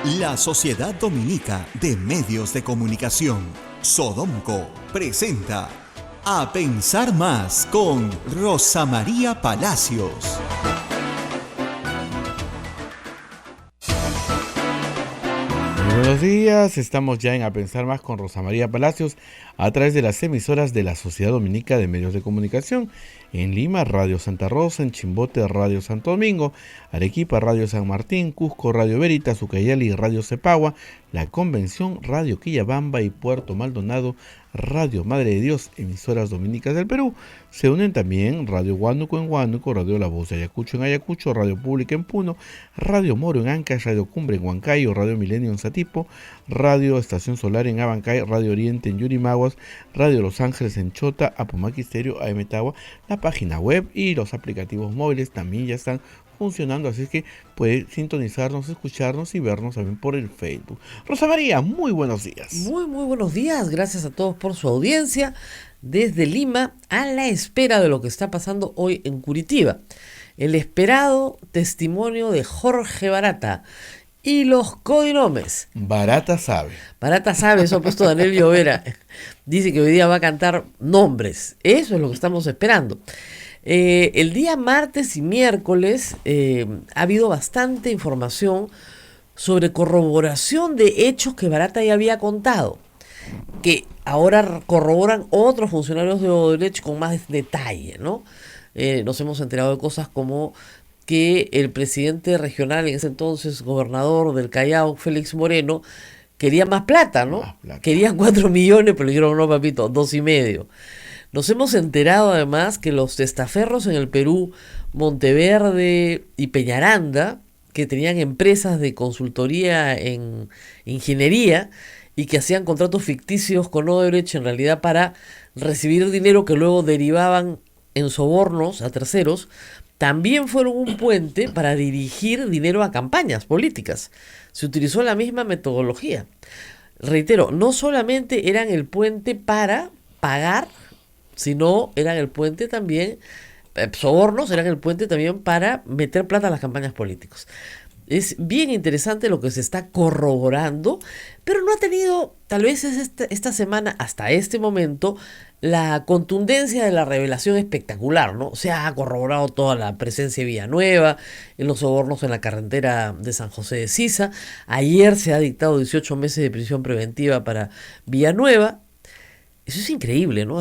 La Sociedad Dominica de Medios de Comunicación, Sodomco, presenta A Pensar Más con Rosa María Palacios. Buenos días, estamos ya en A Pensar Más con Rosa María Palacios a través de las emisoras de la Sociedad Dominica de Medios de Comunicación. En Lima, Radio Santa Rosa; en Chimbote, Radio Santo Domingo; Arequipa, Radio San Martín; Cusco, Radio Veritas; Ucayali, Radio Cepagua; La Convención, Radio Quillabamba; y Puerto Maldonado, Radio Madre de Dios, emisoras dominicas del Perú. Se unen también Radio Huánuco en Huánuco, Radio La Voz de Ayacucho en Ayacucho, Radio Pública en Puno, Radio Moro en Ancash, Radio Cumbre en Huancayo, Radio Milenio en Satipo, Radio Estación Solar en Abancay, Radio Oriente en Yurimaguas, Radio Los Ángeles en Chota, Apumaque Stereo, AM Tagua. La página web y los aplicativos móviles también ya están funcionando, así que puede sintonizarnos, escucharnos y vernos también por el Facebook. Rosa María, muy buenos días. Muy buenos días, gracias a todos por su audiencia desde Lima, a la espera de lo que está pasando hoy en Curitiba. El esperado testimonio de Jorge Barata y los codinomes. Barata sabe, eso ha puesto Daniel Llovera. Dice que hoy día va a cantar nombres. Eso es lo que estamos esperando. El día martes y miércoles ha habido bastante información sobre corroboración de hechos que Barata ya había contado, que ahora corroboran otros funcionarios de Odebrecht con más detalle, ¿no? Nos hemos enterado de cosas como que el presidente regional, en ese entonces gobernador del Callao, Félix Moreno, quería más plata, ¿no? Querían 4 millones, pero le dijeron, no, papito, 2,5. Nos hemos enterado además que los testaferros en el Perú, Monteverde y Peñaranda, que tenían empresas de consultoría en ingeniería y que hacían contratos ficticios con Odebrecht en realidad para recibir dinero que luego derivaban en sobornos a terceros, también fueron un puente para dirigir dinero a campañas políticas. Se utilizó la misma metodología. Reitero, no solamente eran el puente para pagar, sino eran el puente también, sobornos eran el puente también para meter plata a las campañas políticas. Es bien interesante lo que se está corroborando, pero no ha tenido, tal vez es esta semana, hasta este momento, la contundencia de la revelación espectacular, ¿no? Se ha corroborado toda la presencia de Villanueva, en los sobornos en la carretera de San José de Sisa. Ayer se ha dictado 18 meses de prisión preventiva para Villanueva. Eso es increíble, ¿no?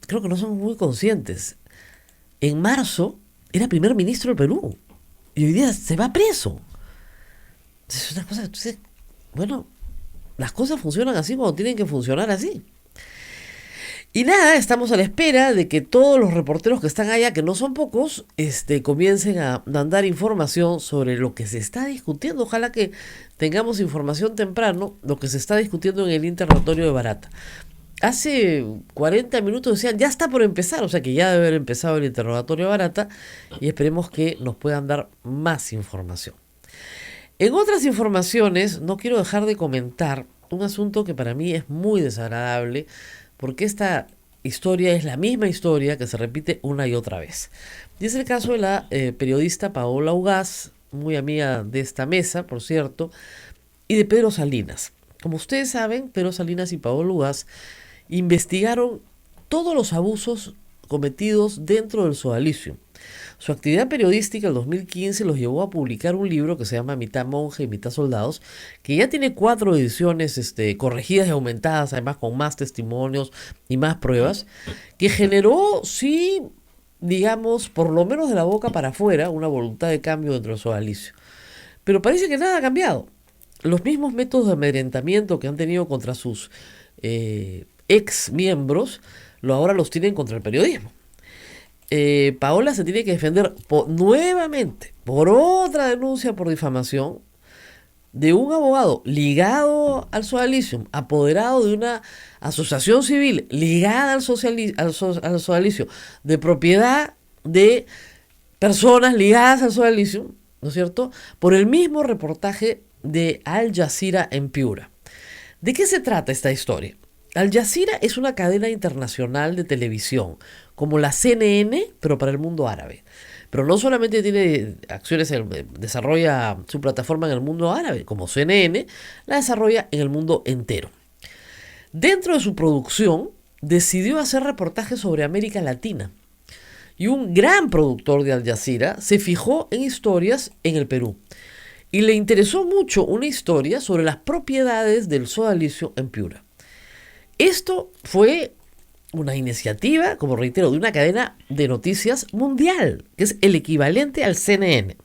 Creo que no somos muy conscientes. En marzo era primer ministro del Perú y hoy día se va preso. Es una cosa, entonces, bueno, las cosas funcionan así cuando tienen que funcionar así. Y nada, estamos a la espera de que todos los reporteros que están allá, que no son pocos, comiencen a dar información sobre lo que se está discutiendo. Ojalá que tengamos información temprano, lo que se está discutiendo en el interrogatorio de Barata. Hace 40 minutos decían, ya está por empezar, o sea que ya debe haber empezado el interrogatorio de Barata, y esperemos que nos puedan dar más información. En otras informaciones, no quiero dejar de comentar un asunto que para mí es muy desagradable, porque esta historia es la misma historia que se repite una y otra vez. Y es el caso de la periodista Paola Ugaz, muy amiga de esta mesa, por cierto, y de Pedro Salinas. Como ustedes saben, Pedro Salinas y Paola Ugaz investigaron todos los abusos cometidos dentro del sodalicio. Su actividad periodística en 2015 los llevó a publicar un libro que se llama Mitad monje y mitad soldados, que ya tiene 4 ediciones corregidas y aumentadas, además con más testimonios y más pruebas, que generó, sí, digamos, por lo menos de la boca para afuera, una voluntad de cambio dentro del sodalicio. Pero parece que nada ha cambiado. Los mismos métodos de amedrentamiento que han tenido contra sus ex miembros, ahora los tienen contra el periodismo. Paola se tiene que defender nuevamente por otra denuncia por difamación de un abogado ligado al sodalicio, apoderado de una asociación civil ligada al sodalicio, de propiedad de personas ligadas al sodalicio, ¿no es cierto?, por el mismo reportaje de Al Jazeera en Piura. ¿De qué se trata esta historia? Al Jazeera es una cadena internacional de televisión, como la CNN, pero para el mundo árabe. Pero no solamente tiene acciones, desarrolla su plataforma en el mundo árabe, como CNN, la desarrolla en el mundo entero. Dentro de su producción, decidió hacer reportajes sobre América Latina. Y un gran productor de Al Jazeera se fijó en historias en el Perú. Y le interesó mucho una historia sobre las propiedades del sodalicio en Piura. Esto fue una iniciativa, como reitero, de una cadena de noticias mundial, que es el equivalente al CNN.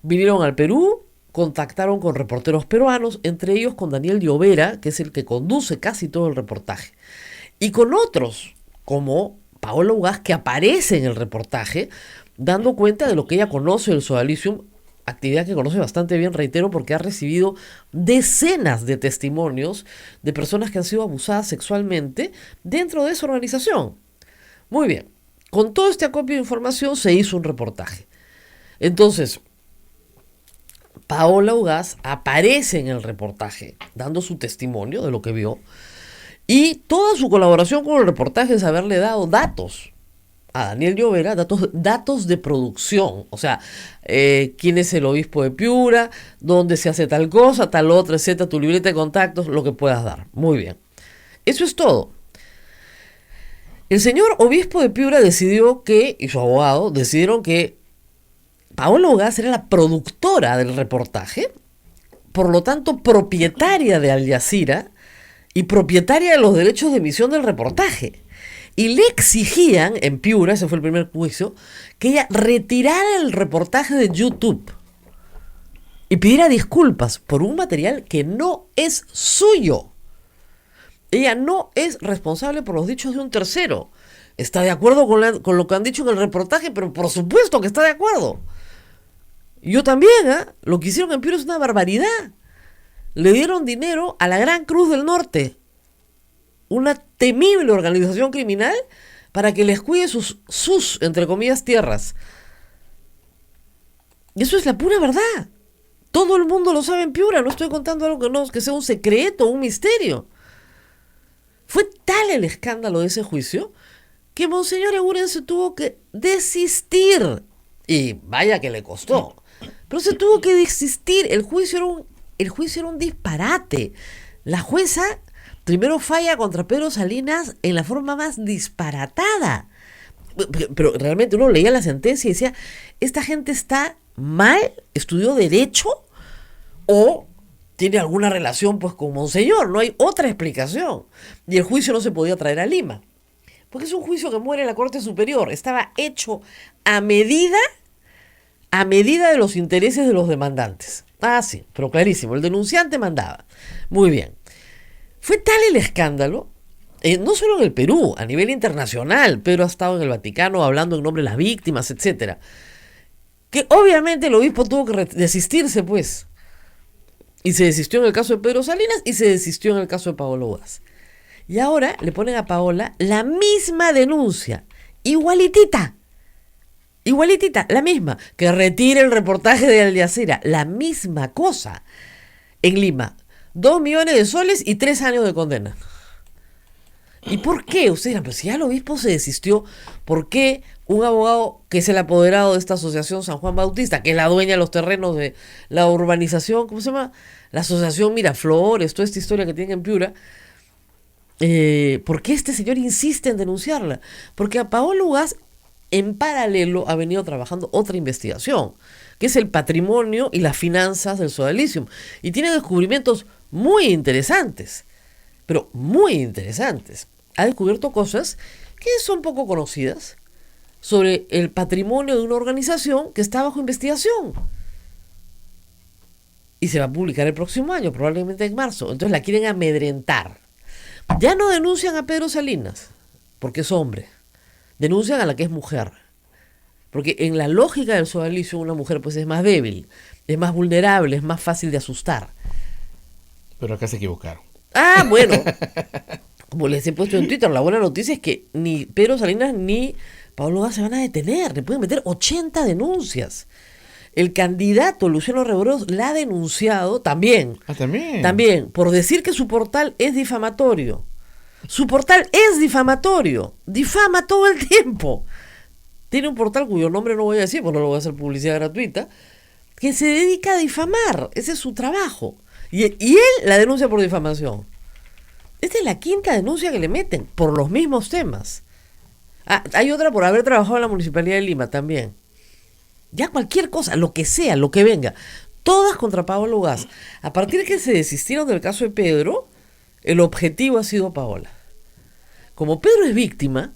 Vinieron al Perú, contactaron con reporteros peruanos, entre ellos con Daniel Llovera, que es el que conduce casi todo el reportaje, y con otros, como Paola Ugaz, que aparece en el reportaje, dando cuenta de lo que ella conoce del sodalicium, actividad que conoce bastante bien, reitero, porque ha recibido decenas de testimonios de personas que han sido abusadas sexualmente dentro de esa organización. Muy bien, con todo este acopio de información se hizo un reportaje. Entonces, Paola Ugaz aparece en el reportaje, dando su testimonio de lo que vio, y toda su colaboración con el reportaje es haberle dado datos a Daniel Llovera, datos de producción, o sea, quién es el obispo de Piura, dónde se hace tal cosa, tal otra, etcétera, tu libreta de contactos, lo que puedas dar. Muy bien. Eso es todo. El señor obispo de Piura decidió que, y su abogado, decidieron que Paola Ugaz era la productora del reportaje, por lo tanto, propietaria de Al Jazeera y propietaria de los derechos de emisión del reportaje. Y le exigían, en Piura, ese fue el primer juicio, que ella retirara el reportaje de YouTube y pidiera disculpas por un material que no es suyo. Ella no es responsable por los dichos de un tercero. Está de acuerdo con lo que han dicho en el reportaje, pero por supuesto que está de acuerdo. Yo también, lo que hicieron en Piura es una barbaridad. Le dieron dinero a la Gran Cruz del Norte, una temible organización criminal, para que les cuide sus, entre comillas, tierras. Y eso es la pura verdad. Todo el mundo lo sabe en Piura. No estoy contando algo que sea un secreto, un misterio. Fue tal el escándalo de ese juicio que Monseñor Eguren se tuvo que desistir. Y vaya que le costó. Pero se tuvo que desistir. El juicio era un disparate. La jueza primero falla contra Pedro Salinas en la forma más disparatada. Pero realmente uno leía la sentencia y decía, esta gente está mal, estudió Derecho o tiene alguna relación pues con Monseñor, no hay otra explicación. Y el juicio no se podía traer a Lima, porque es un juicio que muere en la Corte Superior, estaba hecho a medida de los intereses de los demandantes. Ah, sí, pero clarísimo, el denunciante mandaba. Muy bien. Fue tal el escándalo, no solo en el Perú, a nivel internacional. Pedro ha estado en el Vaticano hablando en nombre de las víctimas, etcétera, que obviamente el obispo tuvo que desistirse, pues. Y se desistió en el caso de Pedro Salinas y se desistió en el caso de Paola Ugaz. Y ahora le ponen a Paola la misma denuncia, igualitita, la misma, que retire el reportaje de Al Jazeera, la misma cosa, en Lima. 2 millones de soles y 3 años de condena. ¿Y por qué? Ustedes dirán, pero si ya el obispo se desistió, ¿por qué un abogado que es el apoderado de esta asociación San Juan Bautista, que es la dueña de los terrenos de la urbanización, ¿cómo se llama? La asociación Miraflores, toda esta historia que tienen en Piura, ¿por qué este señor insiste en denunciarla? Porque a Paola Ugaz, en paralelo, ha venido trabajando otra investigación, que es el patrimonio y las finanzas del sodalicium. Y tiene descubrimientos muy interesantes, pero muy interesantes. Ha descubierto cosas que son poco conocidas sobre el patrimonio de una organización que está bajo investigación. Y se va a publicar el próximo año, probablemente en marzo. Entonces la quieren amedrentar. Ya no denuncian a Pedro Salinas, porque es hombre. Denuncian a la que es mujer. Porque en la lógica del sodalicio, una mujer pues es más débil, es más vulnerable, es más fácil de asustar. Pero acá se equivocaron. Ah, bueno. Como les he puesto en Twitter, la buena noticia es que ni Pedro Salinas ni Paola Ugaz se van a detener. Le pueden meter 80 denuncias. El candidato Luciano Revoredos la ha denunciado también. Ah, también. También, por decir que su portal es difamatorio. Su portal es difamatorio. Difama todo el tiempo. tiene un portal cuyo nombre no voy a decir, porque no lo voy a hacer publicidad gratuita, que se dedica a difamar. Ese es su trabajo. Y él la denuncia por difamación. Esta es la quinta denuncia que le meten por los mismos temas. Ah, hay otra por haber trabajado en la Municipalidad de Lima también. Ya cualquier cosa, lo que sea, lo que venga. Todas contra Paola Ugaz. A partir de que se desistieron del caso de Pedro, el objetivo ha sido Paola. Como Pedro es víctima,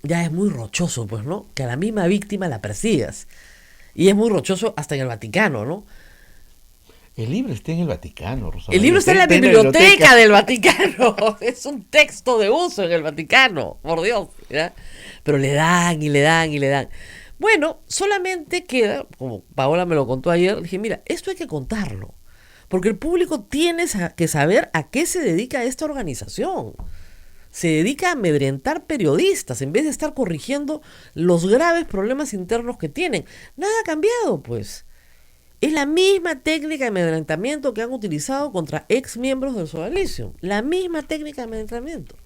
ya es muy rochoso, pues, ¿no? Que a la misma víctima la persigas. Y es muy rochoso hasta en el Vaticano, ¿no? El libro está en el Vaticano, Rosa El María. libro está en la biblioteca del Vaticano. Es un texto de uso en el Vaticano, por Dios, ¿ya? Pero le dan y le dan y le dan. Bueno, solamente queda, como Paola me lo contó ayer, dije, mira, esto hay que contarlo. Porque el público tiene que saber a qué se dedica esta organización. Se dedica a amedrentar periodistas en vez de estar corrigiendo los graves problemas internos que tienen. Nada ha cambiado, pues. Es la misma técnica de amedrentamiento que han utilizado contra ex miembros del Sodalicio. La misma técnica de amedrentamiento.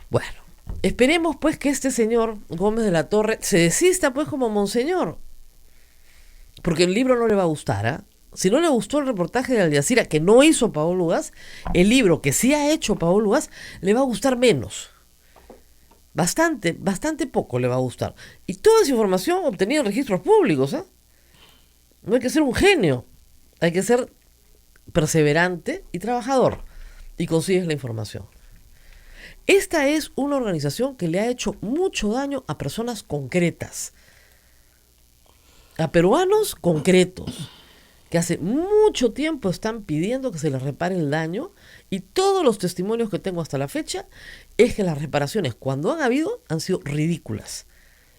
Bueno, esperemos pues que este señor Gómez de la Torre se desista pues como monseñor. Porque el libro no le va a gustar, ¿ah? Si no le gustó el reportaje de Al Jazeera que no hizo Paola Ugaz, el libro que sí ha hecho Paola Ugaz le va a gustar menos. Bastante poco le va a gustar. Y toda esa información obtenida en registros públicos, ¿eh? No hay que ser un genio, hay que ser perseverante y trabajador y consigues la información. Esta es una organización que le ha hecho mucho daño a personas concretas, a peruanos concretos, que hace mucho tiempo están pidiendo que se les repare el daño, y todos los testimonios que tengo hasta la fecha es que las reparaciones, cuando han habido, han sido ridículas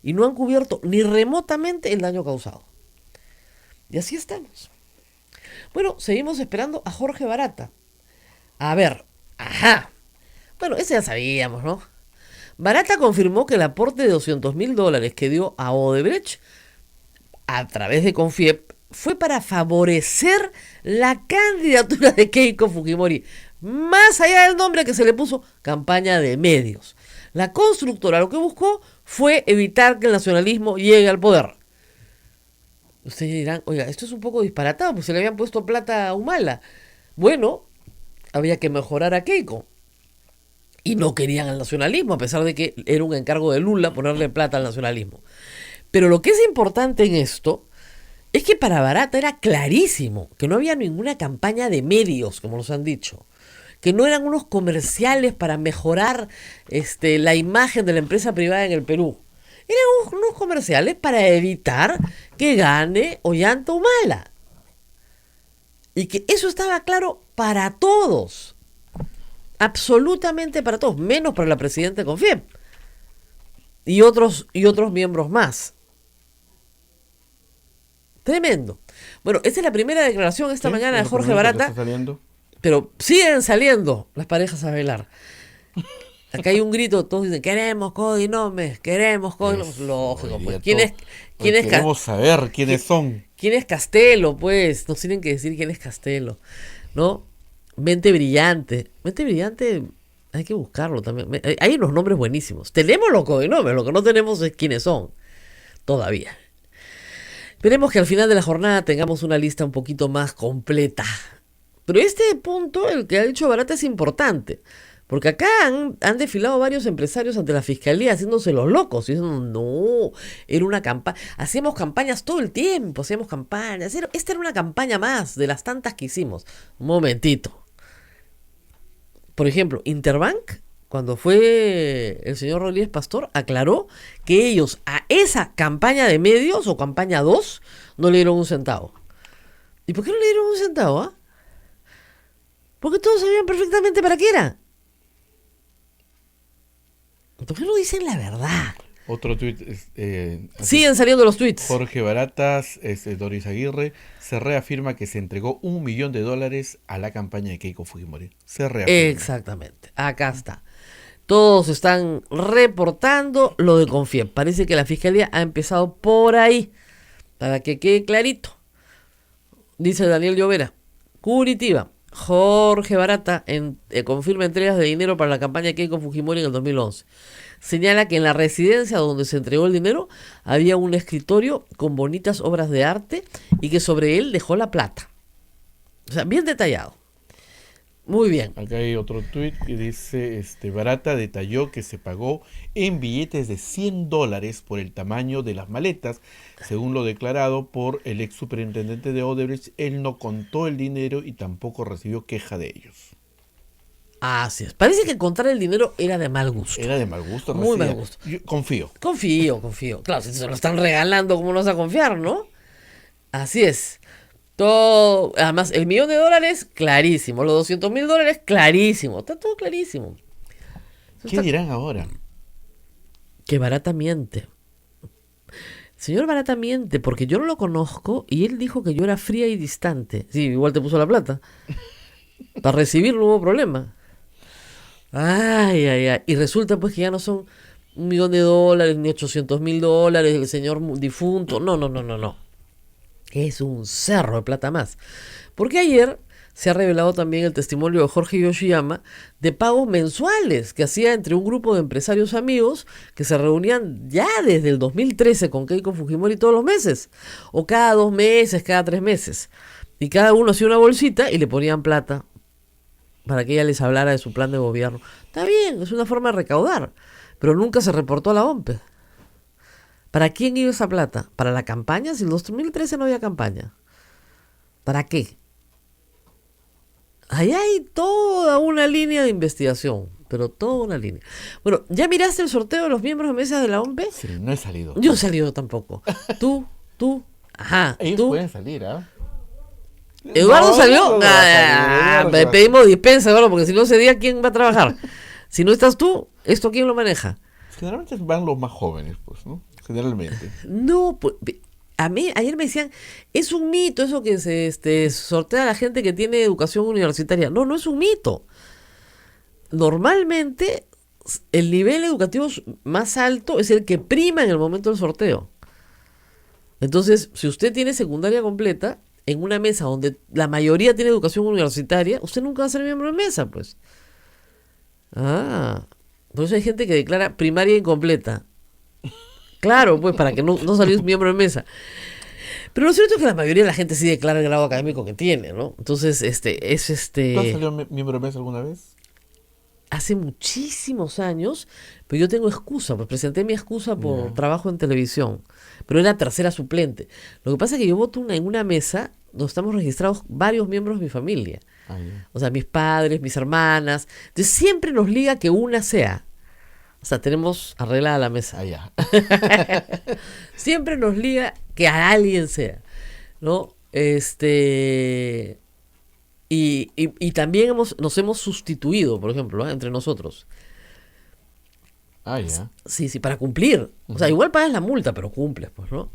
y no han cubierto ni remotamente el daño causado. Y así estamos. Bueno, seguimos esperando a Jorge Barata. A ver, ajá. Bueno, ese ya sabíamos, ¿no? Barata confirmó que el aporte de $200,000 que dio a Odebrecht a través de Confiep fue para favorecer la candidatura de Keiko Fujimori, más allá del nombre que se le puso, campaña de medios. La constructora lo que buscó fue evitar que el nacionalismo llegue al poder. Ustedes dirán, oiga, esto es un poco disparatado, pues se le habían puesto plata a Humala. Bueno, había que mejorar a Keiko. Y no querían al nacionalismo, a pesar de que era un encargo de Lula ponerle plata al nacionalismo. Pero lo que es importante en esto es que para Barata era clarísimo que no había ninguna campaña de medios, como nos han dicho. Que no eran unos comerciales para mejorar la imagen de la empresa privada en el Perú. Eran unos comerciales para evitar que gane Ollanta Humala. Y que eso estaba claro para todos. Absolutamente para todos, menos para la presidenta de Confiep. Y otros miembros más. Tremendo. Bueno, esta es la primera declaración esta mañana de Jorge Barata. Pero siguen saliendo las parejas a bailar. Acá hay un grito, todos dicen, queremos codinomes, queremos codinomes. Lógico, pues. Queremos saber quiénes son. ¿Quién es Castelo, pues? Nos tienen que decir quién es Castelo, ¿no? Mente Brillante. Mente Brillante, hay que buscarlo también. Hay unos nombres buenísimos. Tenemos los codinomes, lo que no tenemos es quiénes son. Todavía. Esperemos que al final de la jornada tengamos una lista un poquito más completa. Pero este punto, el que ha dicho Barata, es importante. Porque acá han desfilado varios empresarios ante la fiscalía haciéndose los locos. Y diciendo, no, era una campaña. Hacíamos campañas todo el tiempo, hacíamos campañas. Esta era una campaña más de las tantas que hicimos. Un momentito. Por ejemplo, Interbank, cuando fue el señor Rodríguez Pastor, aclaró que ellos a esa campaña de medios o campaña 2 no le dieron un centavo. ¿Y por qué no le dieron un centavo? ¿Ah? Porque todos sabían perfectamente para qué era. ¿Por qué no dicen la verdad? Otro tuit. Siguen saliendo los tuits. Jorge Baratas, Doris Aguirre, se reafirma que se entregó $1 millón a la campaña de Keiko Fujimori. Se reafirma. Exactamente. Acá está. Todos están reportando lo de Confiep. Parece que la fiscalía ha empezado por ahí. Para que quede clarito. Dice Daniel Llovera. Curitiba. Jorge Barata confirma entregas de dinero para la campaña de Keiko Fujimori en el 2011. señala que en la residencia donde se entregó el dinero había un escritorio con bonitas obras de arte y que sobre él dejó la plata. O sea, bien detallado. Muy bien. Acá hay otro tuit que dice, Barata detalló que se pagó en billetes de $100 por el tamaño de las maletas. Según lo declarado por el ex superintendente de Odebrecht, él no contó el dinero y tampoco recibió queja de ellos. Así es. Parece que contar el dinero era de mal gusto. Era de mal gusto. Muy mal gusto. Yo confío. Confío. Claro, si se lo están regalando, ¿cómo no vas a confiar, no? Así es. Todo, además, el $1.000.000, clarísimo. Los $200.000, clarísimo. Está todo clarísimo. ¿Qué dirán ahora? Que Barata miente. Señor Barata miente, porque yo no lo conozco y él dijo que yo era fría y distante. Sí, igual te puso la plata. Para recibir no hubo problema. Ay. Y resulta pues que ya no son $1.000.000 ni $800.000 el señor difunto. No. Es un cerro de plata más. Porque ayer se ha revelado también el testimonio de Jorge Yoshiyama de pagos mensuales que hacía entre un grupo de empresarios amigos que se reunían ya desde el 2013 con Keiko Fujimori todos los meses. O cada 2 meses, cada 3 meses. Y cada uno hacía una bolsita y le ponían plata para que ella les hablara de su plan de gobierno. Está bien, es una forma de recaudar, pero nunca se reportó a la OMPE. ¿Para quién iba esa plata? ¿Para la campaña? Si en 2013 no había campaña. ¿Para qué? Ahí hay toda una línea de investigación, pero toda una línea. Bueno, ¿ya miraste el sorteo de los miembros de mesa de la OMPE? Sí, no he salido. Yo he salido tampoco. Tú, ajá. Ellos tú. pueden salir, ¿ah? ¿Eduardo salió? Eduardo pedimos dispensa, Eduardo, porque si no ese día, ¿quién va a trabajar? Si no estás tú, ¿esto quién lo maneja? Generalmente van los más jóvenes, pues, ¿no? Generalmente. No, pues, a mí ayer me decían, es un mito eso que se sortea a la gente que tiene educación universitaria. No es un mito. Normalmente el nivel educativo más alto es el que prima en el momento del sorteo. Entonces, si usted tiene secundaria completa, en una mesa donde la mayoría tiene educación universitaria, usted nunca va a ser miembro de mesa, pues. Por eso hay gente que declara primaria incompleta. Claro, pues, para que no salga miembro de mesa. Pero lo cierto es que la mayoría de la gente sí declara el grado académico que tiene, ¿no? Entonces, ¿Tú has salido miembro de mesa alguna vez? Hace muchísimos años, pero yo tengo excusa, pues presenté mi excusa por trabajo en televisión, pero era tercera suplente. Lo que pasa es que yo voto en una mesa donde estamos registrados varios miembros de mi familia. O sea, mis padres, mis hermanas. Entonces siempre nos liga que una sea. O sea, tenemos arreglada la mesa. Siempre nos liga que a alguien sea, ¿no? Y también nos hemos sustituido, por ejemplo, entre nosotros. Sí, para cumplir. O sea, igual pagas la multa, pero cumples, pues, ¿no?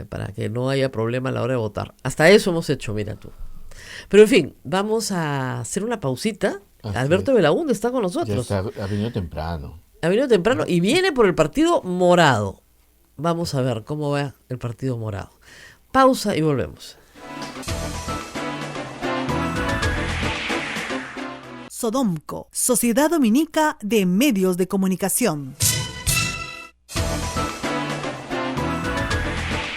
Para que no haya problema a la hora de votar. Hasta eso hemos hecho, mira tú. Pero en fin, vamos a hacer una pausita. Alberto Belaúnde está con nosotros. Ya está, ha venido temprano. Ha venido temprano y viene por el Partido Morado. Vamos a ver cómo va el Partido Morado. Pausa y volvemos. Sodomco, Sociedad Dominica de Medios de Comunicación.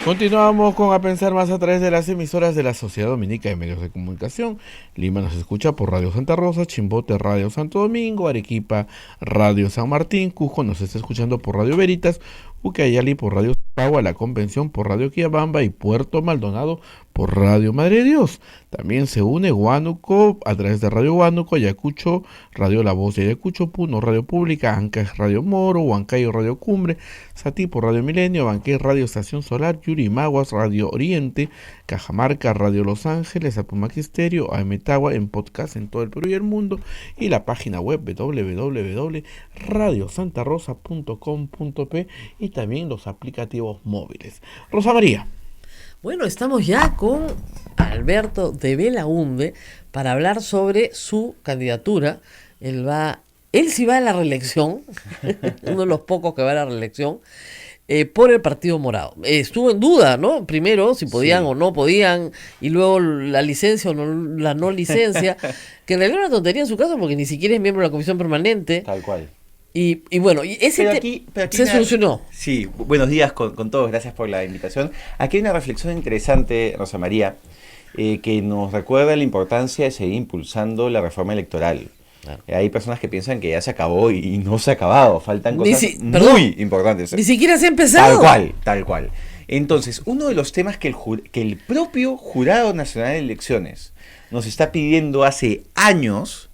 Continuamos con A Pensar Más a través de las emisoras de la Sociedad Dominica de Medios de Comunicación. Lima nos escucha por Radio Santa Rosa, Chimbote Radio Santo Domingo, Arequipa Radio San Martín, Cusco nos está escuchando por Radio Veritas, Ucayali por Radio Pagua, La Convención por Radio Quillabamba y Puerto Maldonado por Radio Madre de Dios. También se une Huánuco a través de Radio Huánuco, Ayacucho, Radio La Voz de Ayacucho, Puno Radio Pública, Ancash Radio Moro, Huancayo Radio Cumbre, Satí por Radio Milenio, Banqué Radio Estación Solar, Yurimaguas Radio Oriente, Cajamarca Radio Los Ángeles, Apumac Estéreo, Aemetagua en podcast en todo el Perú y el mundo y la página web www.radiosantarosa.com.p y también los aplicativos móviles. Rosa María. Bueno, estamos ya con Alberto de Belaúnde para hablar sobre su candidatura. Él sí va a la reelección, uno de los pocos que va a la reelección, por el Partido Morado. Estuvo en duda, ¿no? Primero, si podían o no podían, y luego la licencia o no, la no licencia, que en realidad es una tontería en su caso porque ni siquiera es miembro de la comisión permanente. Tal cual. Y bueno, y ese Pero aquí se solucionó. Sí, buenos días con todos, gracias por la invitación. Aquí hay una reflexión interesante, Rosa María, que nos recuerda la importancia de seguir impulsando la reforma electoral. Claro. Hay personas que piensan que ya se acabó y no se ha acabado, faltan cosas perdón, muy importantes. Ni siquiera se ha empezado. Tal cual. Entonces, uno de los temas que el propio Jurado Nacional de Elecciones nos está pidiendo hace años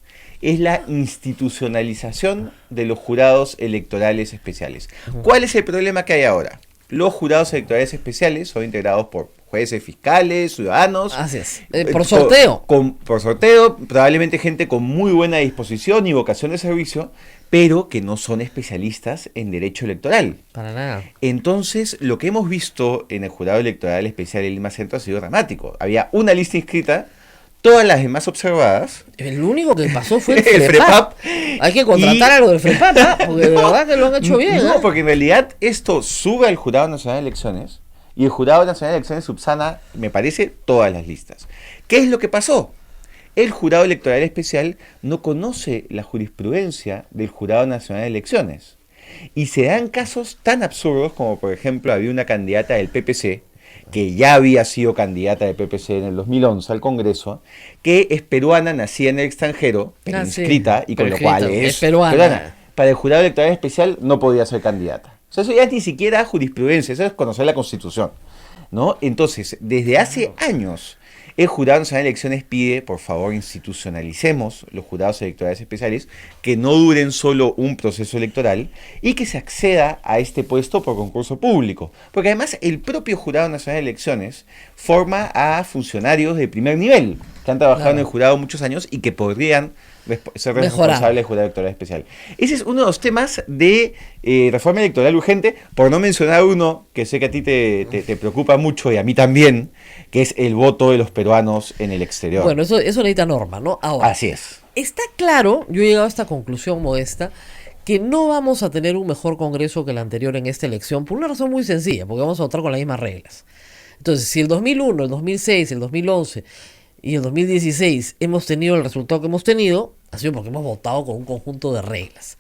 es la institucionalización de los jurados electorales especiales. ¿Cuál es el problema que hay ahora? Los jurados electorales especiales son integrados por jueces, fiscales, ciudadanos. Así es. Por sorteo. Por sorteo, probablemente gente con muy buena disposición y vocación de servicio, pero que no son especialistas en derecho electoral. Para nada. Entonces, lo que hemos visto en el jurado electoral especial de Lima Centro ha sido dramático. Había una lista inscrita, todas las demás observadas. El único que pasó fue el El FREPAP. Hay que contratar algo del FREPAP, ¿ah? Porque de verdad que lo han hecho bien. No, ¿ah? porque en realidad esto sube al Jurado Nacional de Elecciones y el Jurado Nacional de Elecciones subsana, me parece, todas las listas. ¿Qué es lo que pasó? El Jurado Electoral Especial no conoce la jurisprudencia del Jurado Nacional de Elecciones. Y se dan casos tan absurdos como, por ejemplo, había una candidata del PPC, que ya había sido candidata del PPC en el 2011 al Congreso, que es peruana, nacida en el extranjero, pero inscrita, sí. y con Pero lo cual es peruana. Para el Jurado Electoral Especial no podía ser candidata. O sea, eso ya es ni siquiera jurisprudencia, eso es conocer la Constitución, ¿no? Entonces, desde hace años, el Jurado Nacional de Elecciones pide, por favor, institucionalicemos los jurados electorales especiales, que no duren solo un proceso electoral y que se acceda a este puesto por concurso público. Porque además el propio Jurado Nacional de Elecciones forma a funcionarios de primer nivel, que han trabajado en el jurado muchos años y que podrían ser responsables del jurado electoral especial. Ese es uno de los temas de reforma electoral urgente, por no mencionar uno que sé que a ti te preocupa mucho y a mí también, que es el voto de los peruanos en el exterior. Bueno, eso necesita norma, ¿no? Ahora, así es. Está claro, yo he llegado a esta conclusión modesta, que no vamos a tener un mejor Congreso que el anterior en esta elección, por una razón muy sencilla, porque vamos a votar con las mismas reglas. Entonces, si el 2001, el 2006, el 2011 y el 2016 hemos tenido el resultado que hemos tenido, ha sido porque hemos votado con un conjunto de reglas.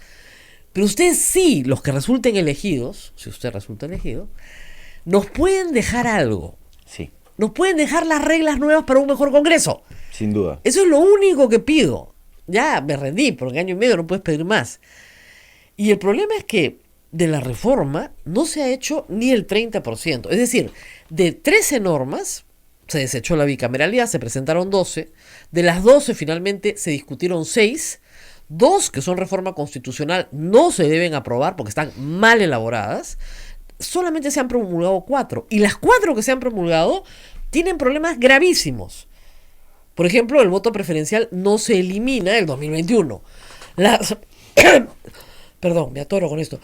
Pero ustedes sí, los que resulten elegidos, si usted resulta elegido, nos pueden dejar algo. Sí. Nos pueden dejar las reglas nuevas para un mejor Congreso. Sin duda. Eso es lo único que pido. Ya me rendí, porque año y medio no puedes pedir más. Y el problema es que de la reforma no se ha hecho ni el 30%. Es decir, de 13 normas se desechó la bicameralidad, se presentaron 12. De las 12 finalmente se discutieron 6. 2 que son reforma constitucional no se deben aprobar porque están mal elaboradas. Solamente se han promulgado 4. Y las 4 que se han promulgado tienen problemas gravísimos. Por ejemplo, el voto preferencial no se elimina el 2021. Perdón, me atoro con esto.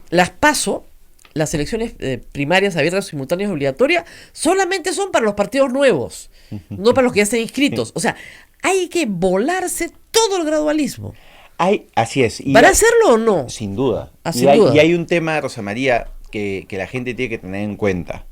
Las PASO, las elecciones primarias abiertas, simultáneas y obligatorias, solamente son para los partidos nuevos, no para los que ya estén inscritos. O sea, hay que volarse todo el gradualismo. Así es. ¿Para hacerlo o no? Sin duda. Sin duda. Y hay un tema, Rosa María, que la gente tiene que tener en cuenta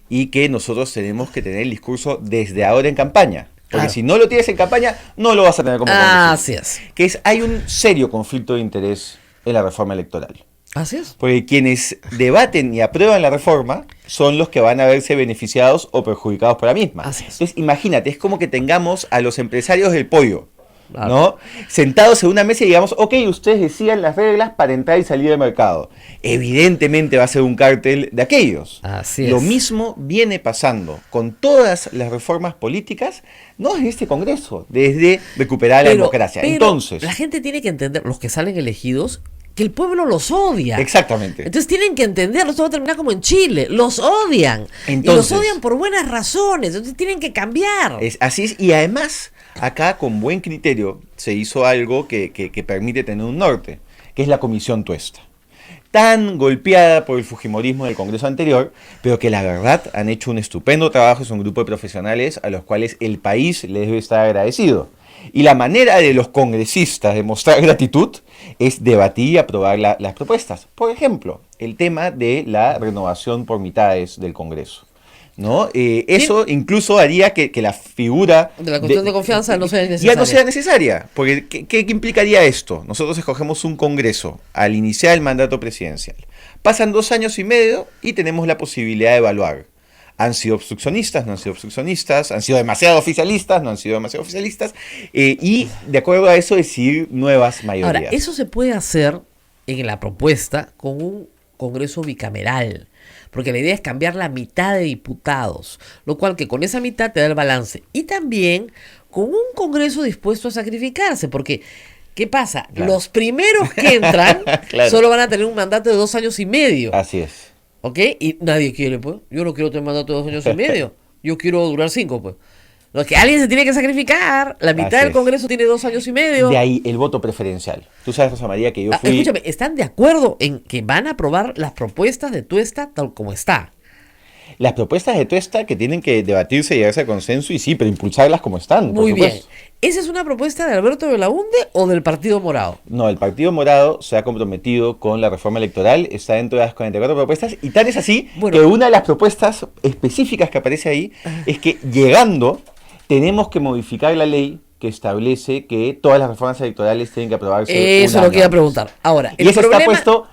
y que nosotros tenemos que tener el discurso desde ahora en campaña. Porque si no lo tienes en campaña, no lo vas a tener como congresista. Así es. Que hay un serio conflicto de interés en la reforma electoral. Así es. Porque quienes debaten y aprueban la reforma son los que van a verse beneficiados o perjudicados por la misma. Así es. Entonces, imagínate, es como que tengamos a los empresarios del pollo, Claro. ¿no? Sentados en una mesa y digamos, ok, ustedes decían las reglas para entrar y salir del mercado. Evidentemente va a ser un cártel de aquellos. Así es. Lo mismo viene pasando con todas las reformas políticas, no en este Congreso, desde recuperar la democracia. Pero Entonces, la gente tiene que entender, los que salen elegidos, que el pueblo los odia. exactamente. Entonces tienen que entenderlo. Esto va a terminar como en Chile. Los odian. Entonces, y los odian por buenas razones. Entonces tienen que cambiar. Así es. Y además, acá con buen criterio se hizo algo que permite tener un norte, que es la Comisión Tuesta. Tan golpeada por el fujimorismo del Congreso anterior, pero que la verdad han hecho un estupendo trabajo. Es un grupo de profesionales a los cuales el país les debe estar agradecido. Y la manera de los congresistas de mostrar gratitud es debatir y aprobar las propuestas. Por ejemplo, el tema de la renovación por mitades del Congreso. ¿no? Eso incluso haría que la figura De la cuestión de confianza no sea ya necesaria. no sea necesaria, porque ¿qué implicaría esto? Nosotros escogemos un Congreso al iniciar el mandato presidencial. Pasan 2 años y medio y tenemos la posibilidad de evaluar. Han sido obstruccionistas, no han sido obstruccionistas, han sido demasiado oficialistas, no han sido demasiado oficialistas, y de acuerdo a eso decidir nuevas mayorías. Ahora, eso se puede hacer en la propuesta con un Congreso bicameral, porque la idea es cambiar la mitad de diputados, lo cual que con esa mitad te da el balance. Y también con un Congreso dispuesto a sacrificarse, porque ¿qué pasa? Claro. Los primeros que entran Claro. solo van a tener un mandato de 2 años y medio. Así es. ¿Ok? Y nadie quiere, pues. Yo no quiero tener mandato de 2 años y medio. Yo quiero durar 5, pues. No, es que alguien se tiene que sacrificar. La mitad Así del es. Congreso tiene 2 años y medio. De ahí el voto preferencial. Tú sabes, Rosa María, que yo fui... Escúchame, ¿están de acuerdo en que van a aprobar las propuestas de Tuesta tal como está? Las propuestas de Tuesta que tienen que debatirse y llegarse a consenso, y sí, pero impulsarlas como están. por Muy bien. supuesto. ¿Esa es una propuesta de Alberto Belaunde o del Partido Morado? No, el Partido Morado se ha comprometido con la reforma electoral, está dentro de las 44 propuestas, y tal es así Bueno. que una de las propuestas específicas que aparece ahí es que llegando tenemos que modificar la ley que establece que todas las reformas electorales tienen que aprobarse. Eso un es lo que iba a año preguntar. Ahora, antes. Y eso está puesto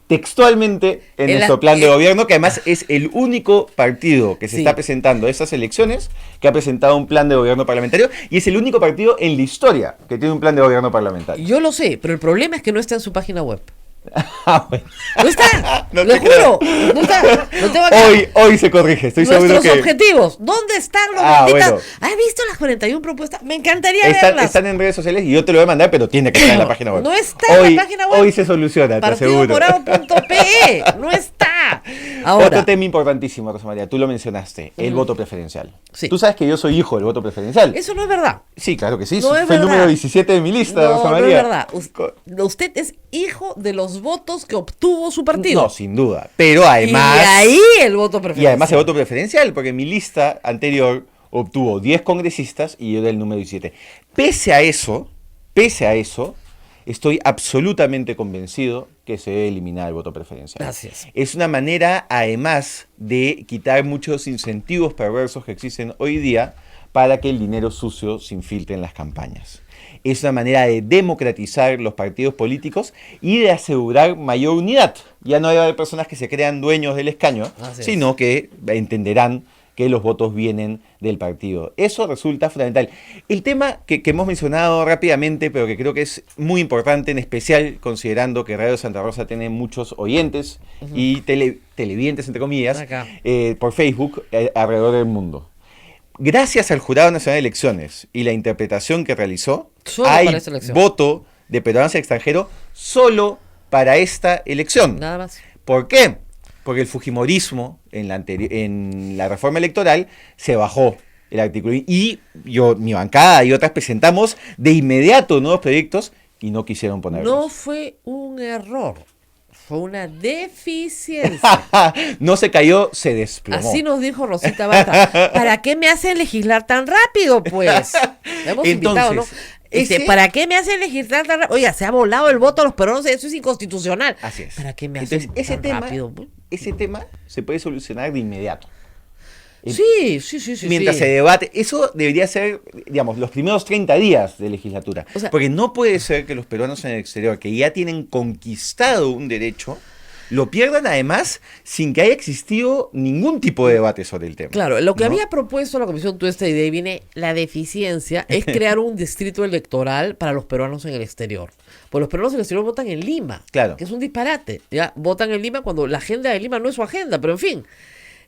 textualmente en En nuestro la- plan de gobierno, que además es el único partido que se Sí. está presentando a estas elecciones que ha presentado un plan de gobierno parlamentario, y es el único partido en la historia que tiene un plan de gobierno parlamentario. Yo lo sé, pero el problema es que no está en su página web. Ah, bueno. No está, No lo te juro, no está. Lo tengo acá. Hoy se corrige, estoy seguro Nuestros que objetivos, ¿dónde están los Ah, benditas? bueno. ¿Has visto las 41 propuestas? Me encantaría están, verlas. están en redes sociales y yo te lo voy a mandar, pero tiene que estar en la página web. No está en Hoy- la página web. Hoy se soluciona, te aseguro. Partidomorado.pe, no está. Ahora, Otro tema importantísimo, Rosa María, tú lo mencionaste, el voto preferencial. Sí. Tú sabes que yo soy hijo del voto preferencial. eso no es verdad. Sí, claro que sí, No es fue el verdad. número 17 de mi lista, No, Rosa no es María. verdad. Usted es hijo de los votos que obtuvo su partido. No, sin duda. Pero además. Y ahí el voto preferencial. Y además el voto preferencial, porque mi lista anterior obtuvo 10 congresistas y yo era el número 17. Pese a eso, estoy absolutamente convencido que se debe eliminar el voto preferencial. Gracias. Es una manera, además, de quitar muchos incentivos perversos que existen hoy día para que el dinero sucio se infiltre en las campañas. Es una manera de democratizar los partidos políticos y de asegurar mayor unidad. Ya no hay personas que se crean dueños del escaño, Así es. sino que entenderán que los votos vienen del partido. Eso resulta fundamental. El tema que hemos mencionado rápidamente, pero que creo que es muy importante, en especial considerando que Radio Santa Rosa tiene muchos oyentes y televidentes, entre comillas, Acá. por Facebook alrededor del mundo. Gracias al Jurado Nacional de Elecciones y la interpretación que realizó, Solo hay para esta elección. voto de peruanos al extranjero solo para esta elección. Nada más. ¿Por qué? Porque el fujimorismo en la reforma electoral se bajó el artículo. Y mi bancada y otras presentamos de inmediato nuevos proyectos y no quisieron ponerlos. No fue un error, fue una deficiencia. No se cayó, se desplomó. Así nos dijo Rosita Bata. ¿Para qué me hacen legislar tan rápido, pues? La hemos invitado, ¿no? ese- ¿Para qué me hacen legislar tan rápido? Oiga, se ha volado el voto a los peruanos, eso es inconstitucional. Así es. ¿Para qué me hacen Entonces, ese tan tema, rápido? pues? ese tema se puede solucionar de inmediato. Sí. Mientras se debate, eso debería ser, digamos, los primeros 30 días de legislatura. O sea, porque no puede ser que los peruanos en el exterior, que ya tienen conquistado un derecho, lo pierdan además sin que haya existido ningún tipo de debate sobre el tema. Claro, lo que ¿no? había propuesto la Comisión Tuesta y de ahí viene la deficiencia es crear un distrito electoral para los peruanos en el exterior. Pues los peruanos en el exterior votan en Lima, Claro. que es un disparate. Ya votan en Lima cuando la agenda de Lima no es su agenda, pero en fin.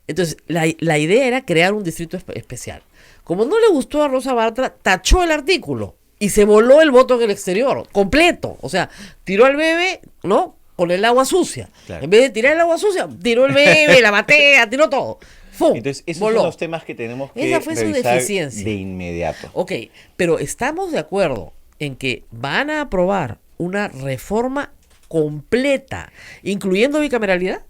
Entonces, la idea era crear un distrito especial. Como no le gustó a Rosa Bartra, tachó el artículo y se voló el voto en el exterior, completo. O sea, tiró al bebé, ¿no? Con el agua sucia. Claro. En vez de tirar el agua sucia, tiró el bebé, la batea, tiró todo. ¡Fum! Entonces, esos voló. son los temas que tenemos que Esa fue su revisar deficiencia. de inmediato. Ok, pero estamos de acuerdo en que van a aprobar una reforma completa, incluyendo bicameralidad.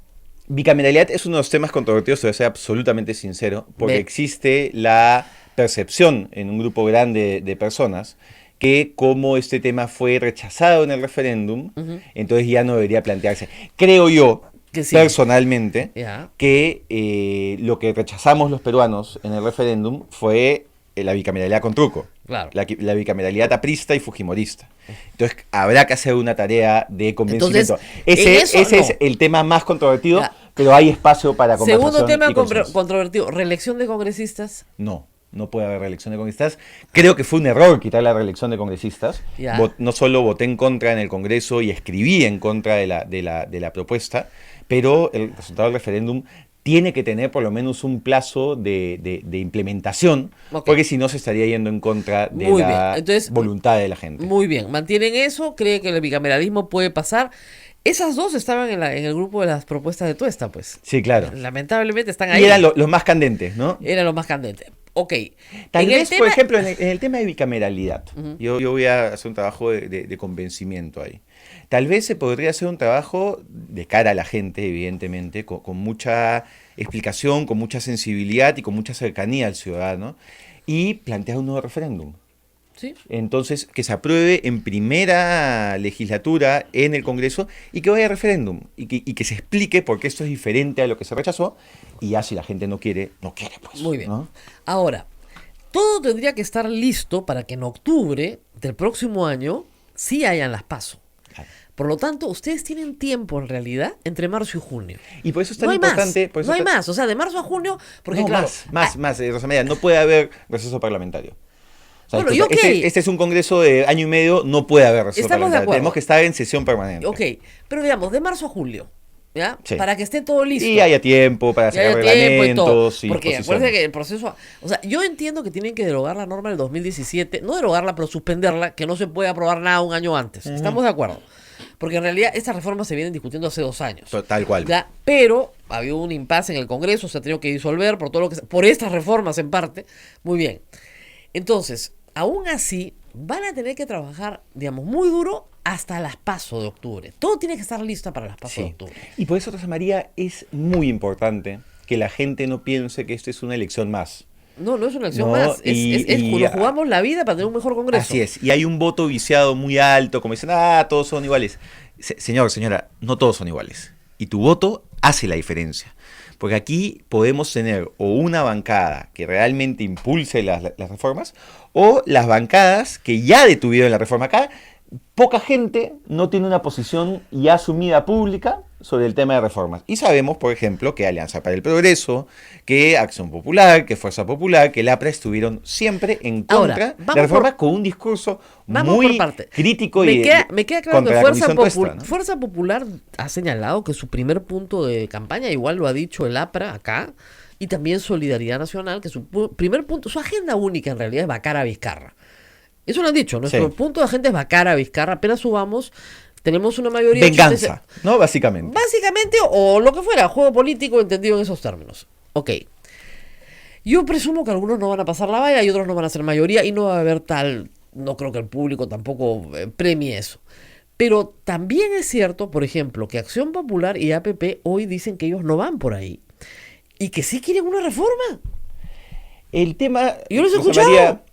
Bicameralidad es uno de los temas controvertidos, te voy a ser absolutamente sincero, porque Ve. existe la percepción en un grupo grande de personas que como este tema fue rechazado en el referéndum, entonces ya no debería plantearse. Creo yo Que sí. personalmente, Ya. que lo que rechazamos los peruanos en el referéndum fue la bicameralidad con truco. Claro. La bicameralidad aprista y fujimorista. Entonces habrá que hacer una tarea de convencimiento. Entonces, ese no. es el tema más controvertido, Ya. pero hay espacio para conversación. Segundo tema y consenso. controvertido, reelección de congresistas. No puede haber reelección de congresistas. Creo que fue un error quitar la reelección de congresistas. Ya. No solo voté en contra en el Congreso y escribí en contra de la propuesta, pero el resultado del referéndum tiene que tener por lo menos un plazo de implementación, Ok. porque si no se estaría yendo en contra de Muy la bien. Entonces, voluntad de la gente. Muy bien, mantienen eso, creen que el bicameralismo puede pasar. Esas dos estaban en el grupo de las propuestas de Tuesta, pues. Sí, claro. Lamentablemente están ahí. Y eran los más candentes, ¿no? Era lo más candente. Ok. Tal En el vez, tema- por ejemplo, en el tema de bicameralidad, Ujú. yo voy a hacer un trabajo de convencimiento ahí. Tal vez se podría hacer un trabajo de cara a la gente, evidentemente, con mucha explicación, con mucha sensibilidad y con mucha cercanía al ciudadano, y plantear un nuevo referéndum. Sí. Entonces, que se apruebe en primera legislatura en el Congreso y que vaya a referéndum y que se explique por qué esto es diferente a lo que se rechazó, y ya si la gente no quiere, no quiere, pues. Muy bien. ¿no? Ahora, todo tendría que estar listo para que en octubre del próximo año sí hayan las PASO. Claro. Por lo tanto, ustedes tienen tiempo en realidad entre marzo y junio. Y por eso es tan No hay importante. más, por eso no hay está- más. O sea, de marzo a junio, porque No, claro, más, Rosa María, no puede haber receso parlamentario. O sea, Bueno, y ok. este es un congreso de año y medio, no puede haber receso Estamos de parlamentario. acuerdo. Tenemos que estar en sesión permanente. ok, pero digamos, de marzo a julio, ¿ya? Sí. Para que esté todo listo. Y haya tiempo para Y sacar haya tiempo y todo. reglamentos y Porque posiciones. acuérdense que el proceso, o sea, yo entiendo que tienen que derogar la norma del 2017, no derogarla, pero suspenderla, que no se puede aprobar nada un año antes. Estamos de acuerdo. Porque en realidad estas reformas se vienen discutiendo hace 2 años. Tal cual. ¿Ya? Pero ha habido un impasse en el Congreso, se ha tenido que disolver por todo lo que por estas reformas en parte. Muy bien. Entonces, aún así, van a tener que trabajar, digamos, muy duro hasta las PASO de octubre. Todo tiene que estar listo para las PASO de Sí. octubre. Y por eso, Rosa María, es muy importante que la gente no piense que esto es una elección más. No, no es una elección No, más. Nos y- jugamos la vida para tener un mejor Congreso. Así es. Y hay un voto viciado muy alto, como dicen, todos son iguales. Señora, no todos son iguales. Y tu voto hace la diferencia. Porque aquí podemos tener o una bancada que realmente impulse las reformas, o las bancadas que ya detuvieron la reforma acá. Poca gente no tiene una posición ya asumida pública sobre el tema de reformas. Y sabemos, por ejemplo, que Alianza para el Progreso, que Acción Popular, que Fuerza Popular, que el APRA estuvieron siempre en Ahora, contra vamos de reformas por- con un discurso Vamos muy por parte. crítico Me y queda claro contra que la Comisión Tuesta, ¿no? Fuerza Popular ha señalado que su primer punto de campaña, igual lo ha dicho el APRA acá, y también Solidaridad Nacional, que su primer punto, su agenda única en realidad es vacar a Vizcarra. Eso lo han dicho, nuestro Sí. punto de agenda es vacar a Vizcarra, apenas subamos, tenemos una mayoría... Venganza, ¿no? Básicamente. Básicamente, o lo que fuera, juego político entendido en esos términos. Ok. Yo presumo que algunos no van a pasar la valla y otros no van a ser mayoría y no va a haber tal, no creo que el público tampoco premie eso. Pero también es cierto, por ejemplo, que Acción Popular y APP hoy dicen que ellos no van por ahí y que sí quieren una reforma. El tema, Yo los he Rosa escuchado. María,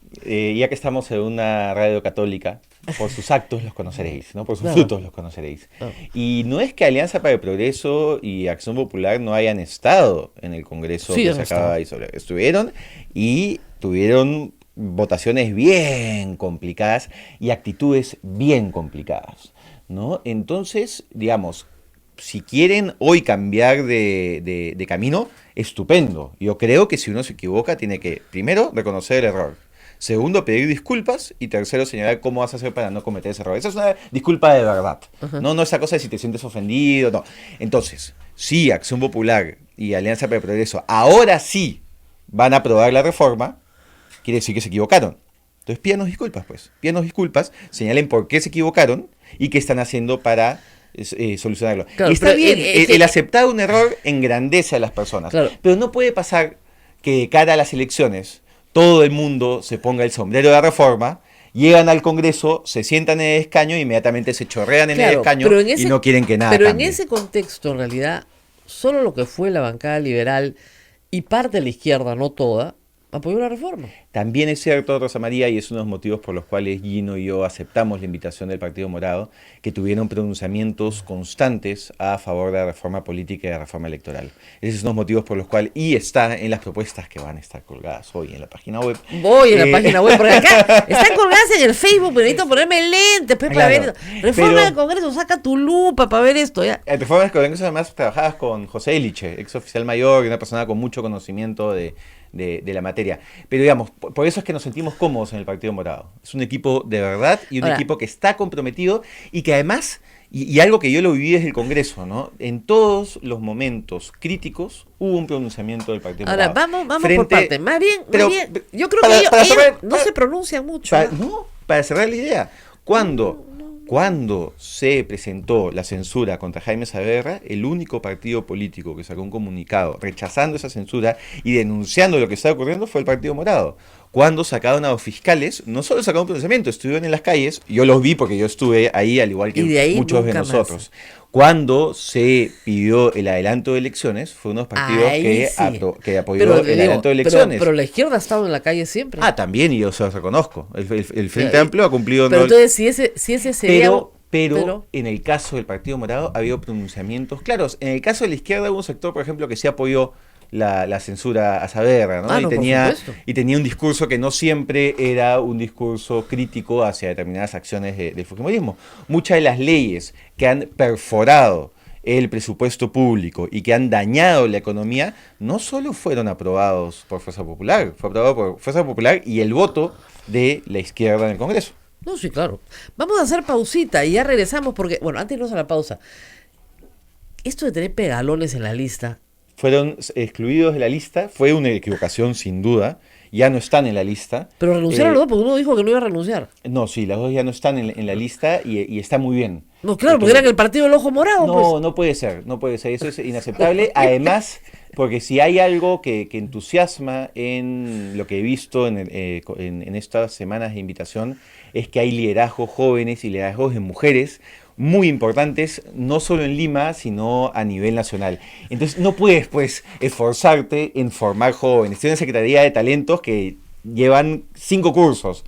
ya que estamos en una radio católica, por sus actos los conoceréis, ¿no? Por sus Claro. frutos los conoceréis. Claro. Y no es que Alianza para el Progreso y Acción Popular no hayan estado en el Congreso Sí, que han se estado. acaba de disolver. Estuvieron y tuvieron votaciones bien complicadas y actitudes bien complicadas, ¿no? Entonces, digamos, si quieren hoy cambiar de camino, estupendo. Yo creo que si uno se equivoca, tiene que, primero, reconocer el error. Segundo, pedir disculpas. Y tercero, señalar cómo vas a hacer para no cometer ese error. Esa es una disculpa de verdad. No esa cosa de si te sientes ofendido, no. Entonces, si Acción Popular y Alianza para el Progreso ahora sí van a aprobar la reforma, quiere decir que se equivocaron. Entonces, pídanos disculpas, pues. Pídanos disculpas, señalen por qué se equivocaron y qué están haciendo para solucionarlo. Claro, y está pero, bien, que- el aceptar un error engrandece a las personas. Claro. Pero no puede pasar que de cara a las elecciones todo el mundo se ponga el sombrero de la reforma, llegan al Congreso, se sientan en el escaño e inmediatamente se chorrean en el Claro, escaño pero en y ese- no quieren que nada Pero cambie. en ese contexto, en realidad, solo lo que fue la bancada liberal y parte de la izquierda, no toda, apoyó la reforma. También es cierto, Rosa María, y es uno de los motivos por los cuales Gino y yo aceptamos la invitación del Partido Morado, que tuvieron pronunciamientos constantes a favor de la reforma política y de la reforma electoral. Esos son los motivos por los cuales, y está en las propuestas que van a estar colgadas hoy en la página web. Voy en la página web, porque acá están colgadas en el Facebook, pero necesito ponerme lentes para Claro, ver esto. Reforma pero- del Congreso, saca tu lupa para ver esto. Ya. En reforma del Congreso además trabajabas con José Eliche, ex oficial mayor, y una persona con mucho conocimiento de la materia. Pero digamos, por eso es que nos sentimos cómodos en el Partido Morado. Es un equipo de verdad y un Ahora, equipo que está comprometido y que además, y algo que yo lo viví desde el Congreso, ¿no? En todos los momentos críticos hubo un pronunciamiento del Partido Ahora, Morado. vamos por Frente- parte. Más bien, pero, yo creo para- que ellos, para ellos saber- no para- se pronuncian mucho. Para, ¿no? no, para cerrar la idea, cuando se presentó la censura contra Jaime Saavedra, el único partido político que sacó un comunicado rechazando esa censura y denunciando lo que estaba ocurriendo fue el Partido Morado. Cuando sacaron a los fiscales, no solo sacaron un pronunciamiento, estuvieron en las calles, yo los vi porque yo estuve ahí, al igual que Y de ahí muchos de nunca más. nosotros. Cuando se pidió el adelanto de elecciones, fue uno de los partidos Ahí que, sí. que apoyó Pero, el digo, adelanto de elecciones. pero la izquierda ha estado en la calle siempre. Ah, también, y yo se los reconozco. El Frente Pero- Amplio ha cumplido un pero rol. entonces, si ese sería... Pero en el caso del Partido Morado ha habido pronunciamientos claros. En el caso de la izquierda hubo un sector, por ejemplo, que sí apoyó la censura a Saavedra, ¿no? Ah, no, por supuesto. y tenía un discurso que no siempre era un discurso crítico hacia determinadas acciones del fujimorismo. Muchas de las leyes que han perforado el presupuesto público y que han dañado la economía no solo fueron aprobados por Fuerza Popular, fue aprobado por Fuerza Popular y el voto de la izquierda en el Congreso. No, sí, claro. Vamos a hacer pausita y ya regresamos porque, bueno, antes de irnos a la pausa, esto de tener pegalones en la lista, Fueron excluidos de la lista, fue una equivocación sin duda, ya no están en la lista. pero renunciaron los dos porque uno dijo que no iba a renunciar. No, sí, las dos ya no están en la lista y está muy bien. No, claro, porque eran el partido del ojo morado, No, pues. no puede ser, eso es inaceptable. Además, porque si hay algo que entusiasma en lo que he visto en estas semanas de invitación, es que hay liderazgos jóvenes y liderazgos de mujeres muy importantes, no solo en Lima, sino a nivel nacional. Entonces, no puedes, pues, esforzarte en formar jóvenes. Tienes una Secretaría de Talentos que llevan 5 cursos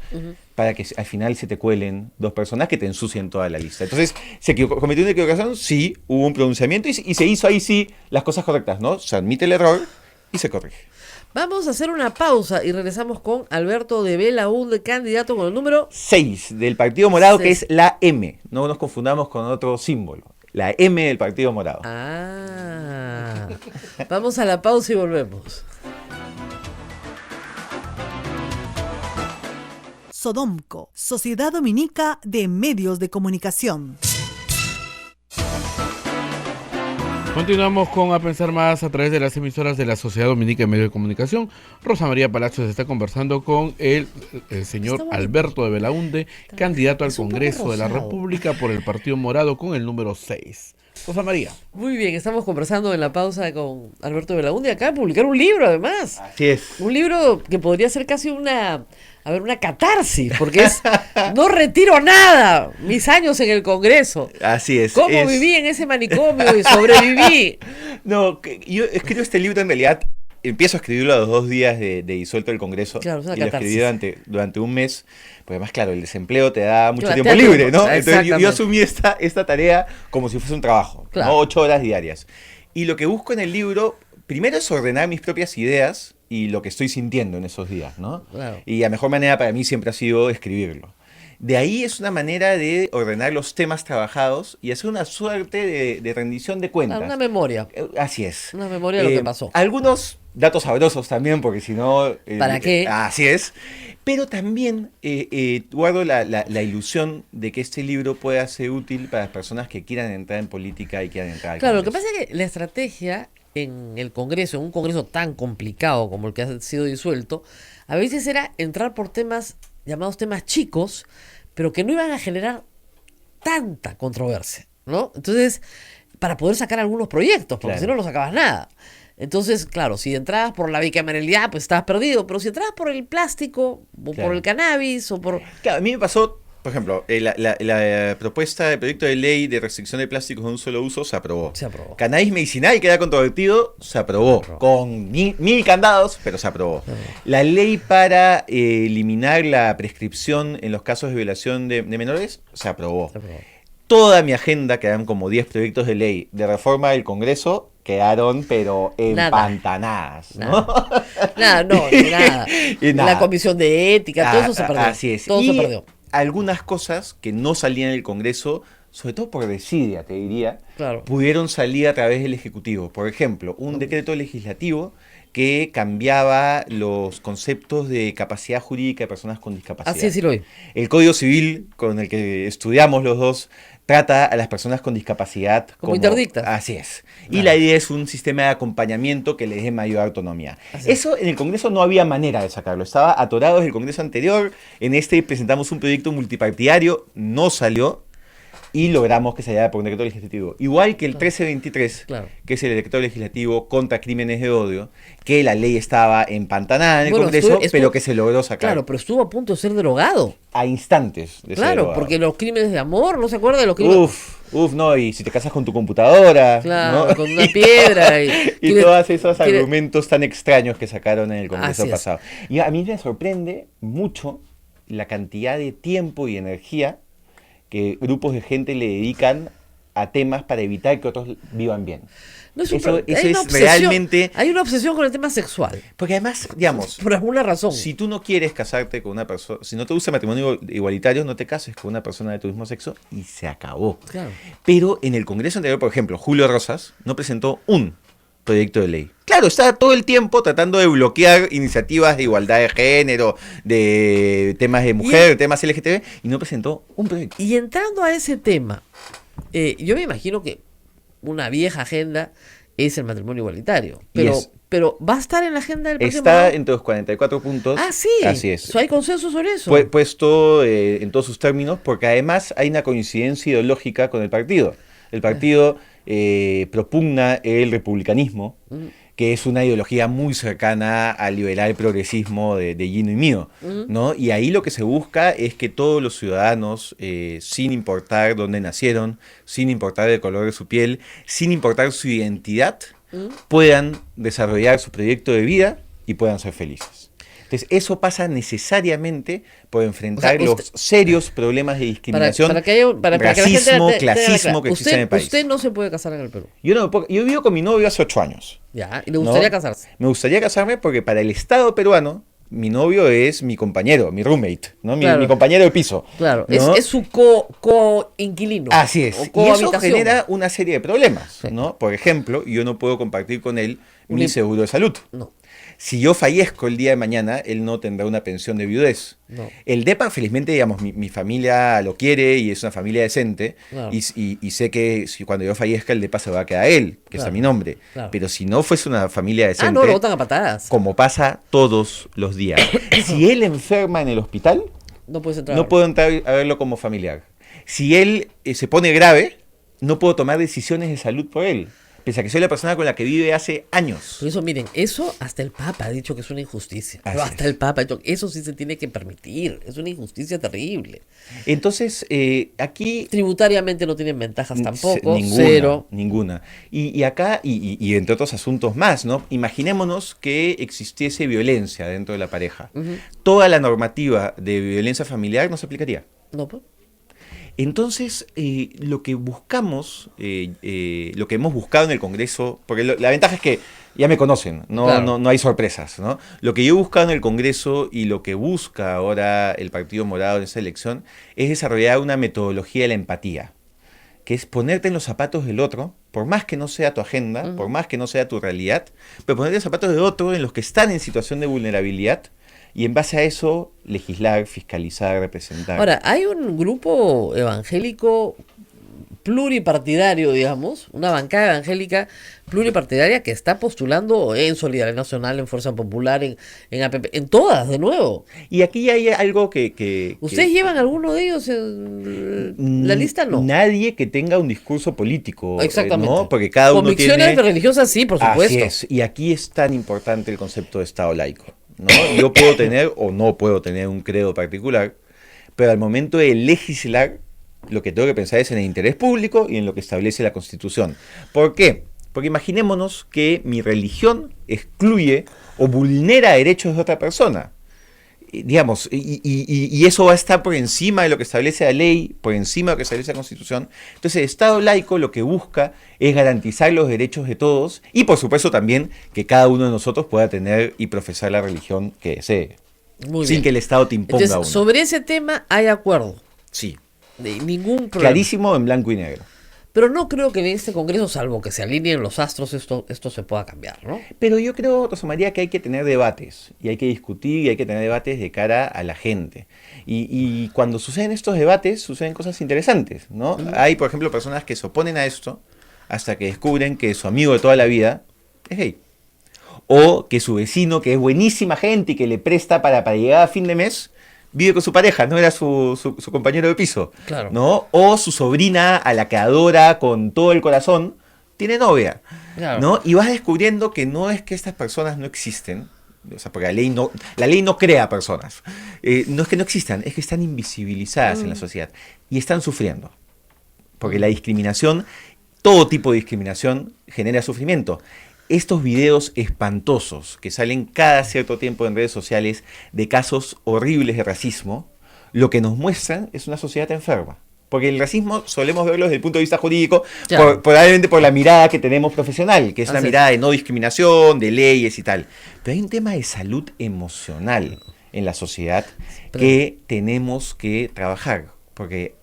para que al final se te cuelen 2 personas que te ensucien toda la lista. Entonces, ¿se cometió una equivocación? Sí, hubo un pronunciamiento y se hizo ahí sí las cosas correctas, ¿no? Se admite el error y se corrige. Vamos a hacer una pausa y regresamos con Alberto de Belaúnde, candidato con el número... 6 del Partido Morado, que 6. es la M. No nos confundamos con otro símbolo. La M del Partido Morado. Ah, vamos a la pausa y volvemos. Sodomco, Sociedad Dominica de Medios de Comunicación. Continuamos con A Pensar Más a través de las emisoras de la Sociedad Dominica de Medios de Comunicación. Rosa María Palacios está conversando con el señor Está bonito. Alberto de Belaúnde, candidato al Es un poco Congreso de la rosado. República por el Partido Morado con el número 6. Rosa María. Muy bien, estamos conversando en la pausa con Alberto de Belaúnde y acaba de publicar un libro además. Así es. Un libro que podría ser casi una catarsis, porque es no retiro nada, mis años en el Congreso. Así es. ¿Cómo viví en ese manicomio y sobreviví? No, yo escribo este libro en realidad, empiezo a escribirlo a los 2 días de disuelto el Congreso. Claro, es una y lo escribí catarsis. durante un mes, porque además, claro, el desempleo te da mucho Claro, tiempo te da libre, tiempo, ¿no? Entonces yo exactamente. asumí esta tarea como si fuese un trabajo, Claro. ¿no? 8 horas diarias. Y lo que busco en el libro, primero es ordenar mis propias ideas y lo que estoy sintiendo en esos días, ¿no? Claro. Y la mejor manera para mí siempre ha sido escribirlo. De ahí es una manera de ordenar los temas trabajados y hacer una suerte de rendición de cuentas. Una memoria. Así es. Una memoria de lo que pasó. Algunos datos sabrosos también, porque si no... ¿Para qué? Así es. Pero también guardo la ilusión de que este libro pueda ser útil para las personas que quieran entrar en política y quieran entrar al Claro, lo que Congreso. pasa es que la estrategia en el Congreso, en un Congreso tan complicado como el que ha sido disuelto, a veces era entrar por temas llamados temas chicos, pero que no iban a generar tanta controversia, ¿no? Entonces, para poder sacar algunos proyectos, porque Claro. si no, no sacabas nada. Entonces, claro, si entrabas por la bicameralidad, pues estabas perdido, pero si entrabas por el plástico, o Claro. por el cannabis, o por... Claro, a mí me pasó Por ejemplo, la propuesta de proyecto de ley de restricción de plásticos de un solo uso se aprobó. Se aprobó. Cannabis medicinal que era controvertido, se aprobó. Con mil candados, pero se aprobó. La ley para eliminar la prescripción en los casos de violación de menores, se aprobó. Se aprobó. Toda mi agenda, que eran como 10 proyectos de ley de reforma del Congreso, quedaron pero empantanadas, ¿no? Nada, nada. Y nada. La comisión de ética, todo eso se perdió. Así es. Todo y se perdió. algunas cosas que no salían del Congreso, sobre todo por desidia, te diría, Claro. pudieron salir a través del Ejecutivo. Por ejemplo, un decreto legislativo que cambiaba los conceptos de capacidad jurídica de personas con discapacidad. Así es, sí lo vi. El Código Civil, con el que estudiamos los dos, trata a las personas con discapacidad Como interdictas. Así es. Y Claro. la idea es un sistema de acompañamiento que les dé mayor autonomía. Así es. Eso en el Congreso no había manera de sacarlo. Estaba atorado desde el Congreso anterior. En este presentamos un proyecto multipartidario, no salió. Y logramos que se haya por un decreto legislativo. Igual que el 1323, Claro. que es el decreto legislativo contra crímenes de odio, que la ley estaba empantanada en el Bueno, Congreso, estuvo- pero que se logró sacar Claro, pero estuvo a punto de ser derogado. a instantes de ser Claro, derogado. porque los crímenes de amor, ¿no se acuerda de los crímenes? No, y si te casas con tu computadora, Claro, ¿no? con una piedra. Y todos esos argumentos tan extraños que sacaron en el Congreso Así es. pasado. Y a mí me sorprende mucho la cantidad de tiempo y energía que grupos de gente le dedican a temas para evitar que otros vivan bien. No es un Eso pro- hay es una obsesión- realmente... Hay una obsesión con el tema sexual, Porque además, digamos, por alguna razón. si tú no quieres casarte con una persona, si no te gusta el matrimonio igualitario, no te cases con una persona de tu mismo sexo y se acabó. Claro. Pero en el Congreso anterior, por ejemplo, Julio Rosas no presentó un proyecto de ley. Claro, está todo el tiempo tratando de bloquear iniciativas de igualdad de género, de temas de mujer, temas LGTB, y no presentó un proyecto. Y entrando a ese tema, yo me imagino que una vieja agenda es el matrimonio igualitario. Pero, Yes. pero ¿va a estar en la agenda del próximo Está año? entre los 44 puntos. Ah, sí. Así es. O sea, hay consenso sobre eso. Puesto en todos sus términos, porque además hay una coincidencia ideológica con el partido. El partido propugna el republicanismo, que es una ideología muy cercana al liberal progresismo de Gino y mío, ¿no? Y ahí lo que se busca es que todos los ciudadanos, sin importar dónde nacieron, sin importar el color de su piel, sin importar su identidad, puedan desarrollar su proyecto de vida y puedan ser felices. Entonces, eso pasa necesariamente por enfrentar O sea, los serios problemas de discriminación, para que la gente racismo, tenga clasismo clara. que existe en el país. Usted no se puede casar en el Perú. Yo vivo con mi novio hace 8 años. Ya, y le gustaría ¿no? casarse. Me gustaría casarme porque para el Estado peruano, mi novio es mi compañero, mi roommate, ¿no? Claro. Mi compañero de piso. Claro, ¿no? es su co-inquilino. Así es. O Y eso cohabitación. genera una serie de problemas, Sí. ¿no? Por ejemplo, yo no puedo compartir con él mi Un- seguro de salud. No, Si yo fallezco el día de mañana, él no tendrá una pensión de viudez. no. El DEPA, felizmente, digamos, mi familia lo quiere y es una familia decente. Claro. Y sé que si cuando yo fallezca, el DEPA se va a quedar a él, que está Claro. mi nombre. Claro. Pero si no fuese una familia decente, Ah, no, lo botan a patadas. como pasa todos los días, si él enferma en el hospital, No puedes entrar. no puedo entrar a verlo como familiar. Si él se pone grave, no puedo tomar decisiones de salud por él. Pese a que soy la persona con la que vive hace años. Por eso, miren, eso hasta el Papa ha dicho que es una injusticia. Pero Así hasta es. el Papa ha dicho, eso sí se tiene que permitir. Es una injusticia terrible. Entonces, aquí... Tributariamente no tienen ventajas tampoco. Ninguna, Cero. ninguna. Y acá, y entre otros asuntos más, ¿no? Imaginémonos que existiese violencia dentro de la pareja. Toda la normativa de violencia familiar no se aplicaría. No, pues. Entonces, lo que buscamos, lo que hemos buscado en el Congreso, porque la ventaja es que ya me conocen, Claro. no hay sorpresas, ¿no? Lo que yo he buscado en el Congreso y lo que busca ahora el Partido Morado en esta elección es desarrollar una metodología de la empatía, que es ponerte en los zapatos del otro, por más que no sea tu agenda, por más que no sea tu realidad, pero ponerte en los zapatos del otro en los que están en situación de vulnerabilidad y en base a eso legislar, fiscalizar, representar. Ahora, hay un grupo evangélico pluripartidario, digamos, una bancada evangélica pluripartidaria que está postulando en Solidaridad Nacional, en Fuerza Popular, en APP, en todas, de nuevo. Y aquí hay algo que ¿Ustedes llevan alguno de ellos en la lista? No. Nadie que tenga un discurso político, Exactamente. ¿no? Porque cada uno Convicciones tiene... religiosas, sí, por supuesto. Así es. Y aquí es tan importante el concepto de Estado laico, ¿no? Yo puedo tener o no puedo tener un credo particular, pero al momento de legislar, lo que tengo que pensar es en el interés público y en lo que establece la Constitución. ¿Por qué? Porque imaginémonos que mi religión excluye o vulnera derechos de otra persona. Digamos, y eso va a estar por encima de lo que establece la ley, por encima de lo que establece la Constitución. Entonces el Estado laico lo que busca es garantizar los derechos de todos y por supuesto también que cada uno de nosotros pueda tener y profesar la religión que desee, Muy sin bien. que el Estado te imponga Entonces, uno. sobre ese tema hay acuerdo. Sí, De ningún problema. clarísimo en blanco y negro. Pero no creo que en este Congreso, salvo que se alineen los astros, esto se pueda cambiar, ¿no? Pero yo creo, Rosa María, que hay que tener debates, y hay que discutir, y hay que tener debates de cara a la gente. Y cuando suceden estos debates, suceden cosas interesantes, ¿no? Hay, por ejemplo, personas que se oponen a esto hasta que descubren que su amigo de toda la vida es gay. O que su vecino, que es buenísima gente y que le presta para llegar a fin de mes, vive con su pareja, no era su compañero de piso. Claro. ¿No? O su sobrina, a la que adora con todo el corazón, tiene novia. Claro. ¿No? Y vas descubriendo que no es que estas personas no existen, o sea, porque la ley no crea personas. No es que no existan, es que están invisibilizadas en la sociedad y están sufriendo. Porque la discriminación, todo tipo de discriminación, genera sufrimiento. Estos videos espantosos que salen cada cierto tiempo en redes sociales de casos horribles de racismo, lo que nos muestran es una sociedad enferma. Porque el racismo solemos verlo desde el punto de vista jurídico, Claro. probablemente por la mirada que tenemos profesional, que es una Así es. mirada de no discriminación, de leyes y tal. Pero hay un tema de salud emocional en la sociedad que tenemos que trabajar. Porque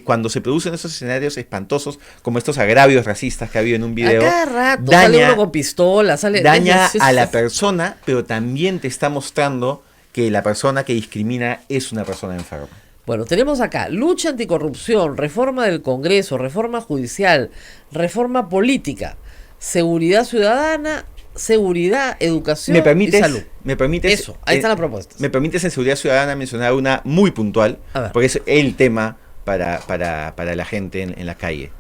cuando se producen esos escenarios espantosos, como estos agravios racistas que ha habido en un video, A cada rato sale uno con pistola, daña a la persona, pero también te está mostrando que la persona que discrimina es una persona enferma. Bueno, tenemos acá lucha anticorrupción, reforma del Congreso, reforma judicial, reforma política, seguridad ciudadana, seguridad, educación y salud. Me permites, Eso, ahí están las propuestas. Me permites en seguridad ciudadana mencionar una muy puntual, A ver. porque es el tema para la gente en la calle.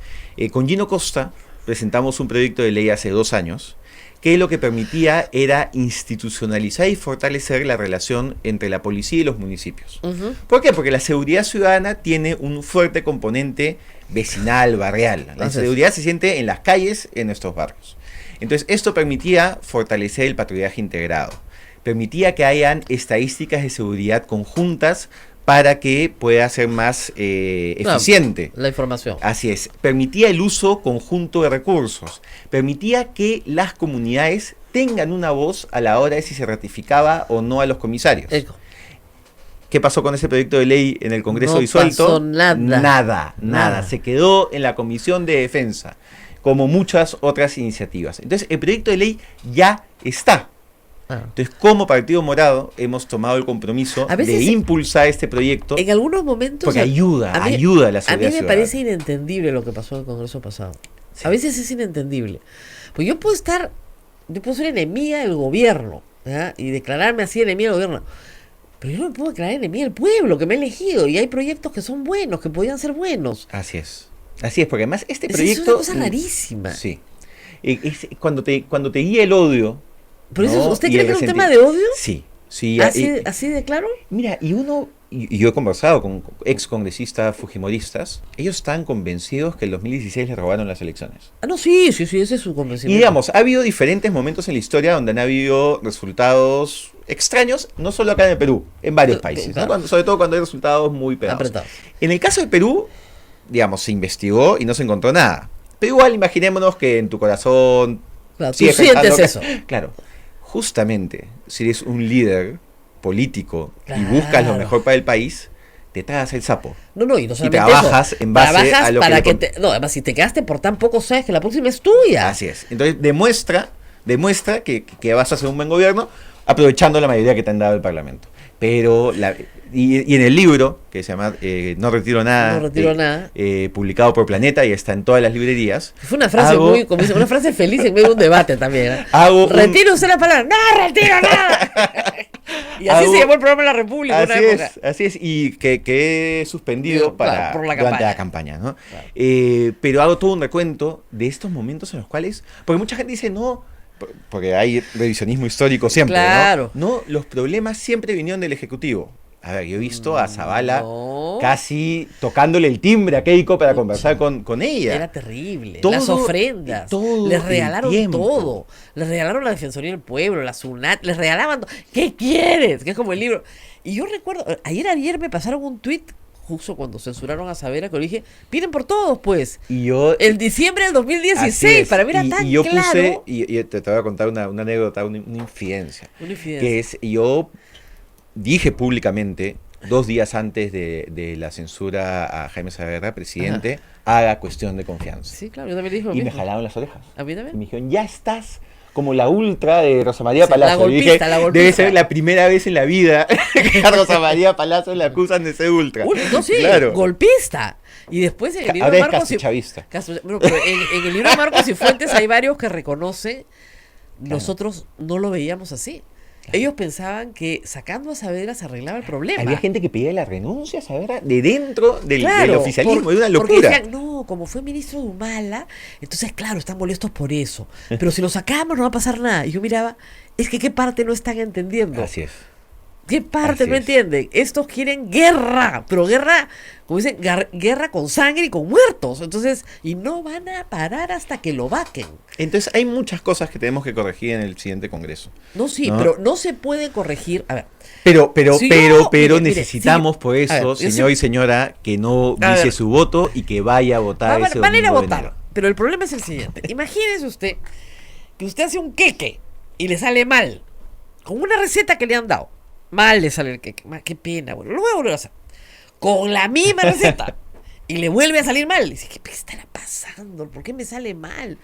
Con Gino Costa presentamos un proyecto de ley hace 2 años que lo que permitía era institucionalizar y fortalecer la relación entre la policía y los municipios. Ujú. ¿Por qué? Porque la seguridad ciudadana tiene un fuerte componente vecinal, barrial. La Así es. seguridad se siente en las calles, en nuestros barrios. Entonces, esto permitía fortalecer el patrullaje integrado. Permitía que hayan estadísticas de seguridad conjuntas para que pueda ser más Claro, eficiente. la información. Así es. Permitía el uso conjunto de recursos. Permitía que las comunidades tengan una voz a la hora de si se ratificaba o no a los comisarios. Eco. ¿Qué pasó con ese proyecto de ley en el Congreso No disuelto? pasó nada. Nada. Nada. Se quedó en la Comisión de Defensa, como muchas otras iniciativas. Entonces, el proyecto de ley ya está. Ah. Entonces, como Partido Morado, hemos tomado el compromiso A veces de impulsar este proyecto En algunos momentos... porque ayuda a la A mí seguridad me ciudadana. parece inentendible lo que pasó en el Congreso pasado. Sí. A veces es inentendible. Pues yo puedo ser enemiga del gobierno, ¿ya? Y declararme así enemiga del gobierno. Pero yo no me puedo declarar enemiga del pueblo que me ha elegido. Y hay proyectos que son buenos, que podían ser buenos. Así es, porque además este Es proyecto... una cosa rarísima. Sí. Cuando te guía el odio... Pero eso, ¿no? ¿usted y cree el que es un resentimiento. tema de odio? Sí, sí. ¿Así de claro? Mira, y yo he conversado con ex congresistas fujimoristas, ellos están convencidos que el 2016 les robaron las elecciones. Ah, no, sí, ese es su convencimiento. Y digamos, ha habido diferentes momentos en la historia donde han habido resultados extraños, no solo acá en el Perú, en varios países, ¿no? claro. Sobre todo cuando hay resultados muy pegados. Apretados. En el caso de Perú, digamos, se investigó y no se encontró nada. Pero igual imaginémonos que en tu corazón... Claro, tú sigues sientes pensando eso. Claro, justamente si eres un líder político y Claro. buscas lo mejor para el país, te tragas el sapo. No, y no solamente trabajas eso. en base Trabajas a lo para que que no, además, si te quedaste por tan poco, sabes que la próxima es tuya. Así es. Entonces demuestra que vas a hacer un buen gobierno aprovechando la mayoría que te han dado el Parlamento. Pero, y en el libro, que se llama No retiro nada, No retiro nada. publicado por Planeta y está en todas las librerías. Fue una frase hago- como dice, una frase feliz en medio de un debate también. ¿eh? Hago un- Retire usted la palabra. ¡No retiro nada! Y así Hago- se llamó el programa de la República una época. Así es, y que quedé suspendido Claro, por la durante campaña. la campaña, ¿no? Pero hago todo un recuento de estos momentos en los cuales, porque mucha gente dice, no, porque hay revisionismo histórico siempre, Claro. ¿no? No, los problemas siempre vinieron del Ejecutivo. A ver, yo he visto a Zavala No. casi tocándole el timbre a Keiko para conversar con ella. Era terrible. Todo- las ofrendas. todo Les el regalaron tiempo. todo. Les regalaron la Defensoría del Pueblo, la SUNAT. Les regalaban. ¿Qué quieres? Que es como el libro. Y yo recuerdo, ayer me pasaron un tuit, justo cuando censuraron a Saavedra, que le dije, piden por todos, pues. Y yo... El diciembre del así 2016, es. para mí era tan y yo claro. puse, y te voy a contar una anécdota, una infidencia. Una infidencia. Que es, yo dije públicamente, 2 días antes de la censura a Jaime Saavedra, presidente, haga cuestión de confianza. Sí, claro, yo también le dije lo Y me mismo. jalaron las orejas. ¿A mí Y también? me dijeron, ya estás como la ultra de Rosa María Sí, Palacio. la Y dije, golpista, la golpista. debe ser la primera vez en la vida que a Rosa María Palacio le acusan de ser ultra. No, sí, Claro. golpista. Y después en el libro Ahora de es Marcos chavista. Bueno, pero en el libro de Marcos y Fuentes hay varios que reconocen, nosotros no lo veíamos así. Ellos pensaban que sacando a Saavedra se arreglaba el problema. Había gente que pedía la renuncia, Saavedra, de dentro del Claro, oficialismo. Es una porque locura. decían, no, como fue ministro de Humala, entonces claro, están molestos por eso. Pero si lo sacamos no va a pasar nada. Y yo miraba, es que qué parte no están entendiendo. Así es. ¿Qué parte Así no es. entienden? Estos quieren guerra, pero guerra, como dicen, guerra con sangre y con muertos. Entonces, y no van a parar hasta que lo vaquen. Entonces hay muchas cosas que tenemos que corregir en el siguiente congreso. No, sí, ¿No? pero no se puede corregir. A ver, Pero Si yo- mire, necesitamos sí, por a eso, ver, yo señor sé- y señora, que no A vicie ver. su voto y que vaya a votar ese van a ir a domingo de votar. enero. Pero el problema es el siguiente. Imagínese usted que usted hace un queque y le sale mal. Con una receta que le han dado. Mal le sale el queque. Qué pena. Bueno, lo voy a volver a hacer. Con la misma receta. Y le vuelve a salir mal. Dice, ¿qué estará pasando? ¿Por qué me sale mal?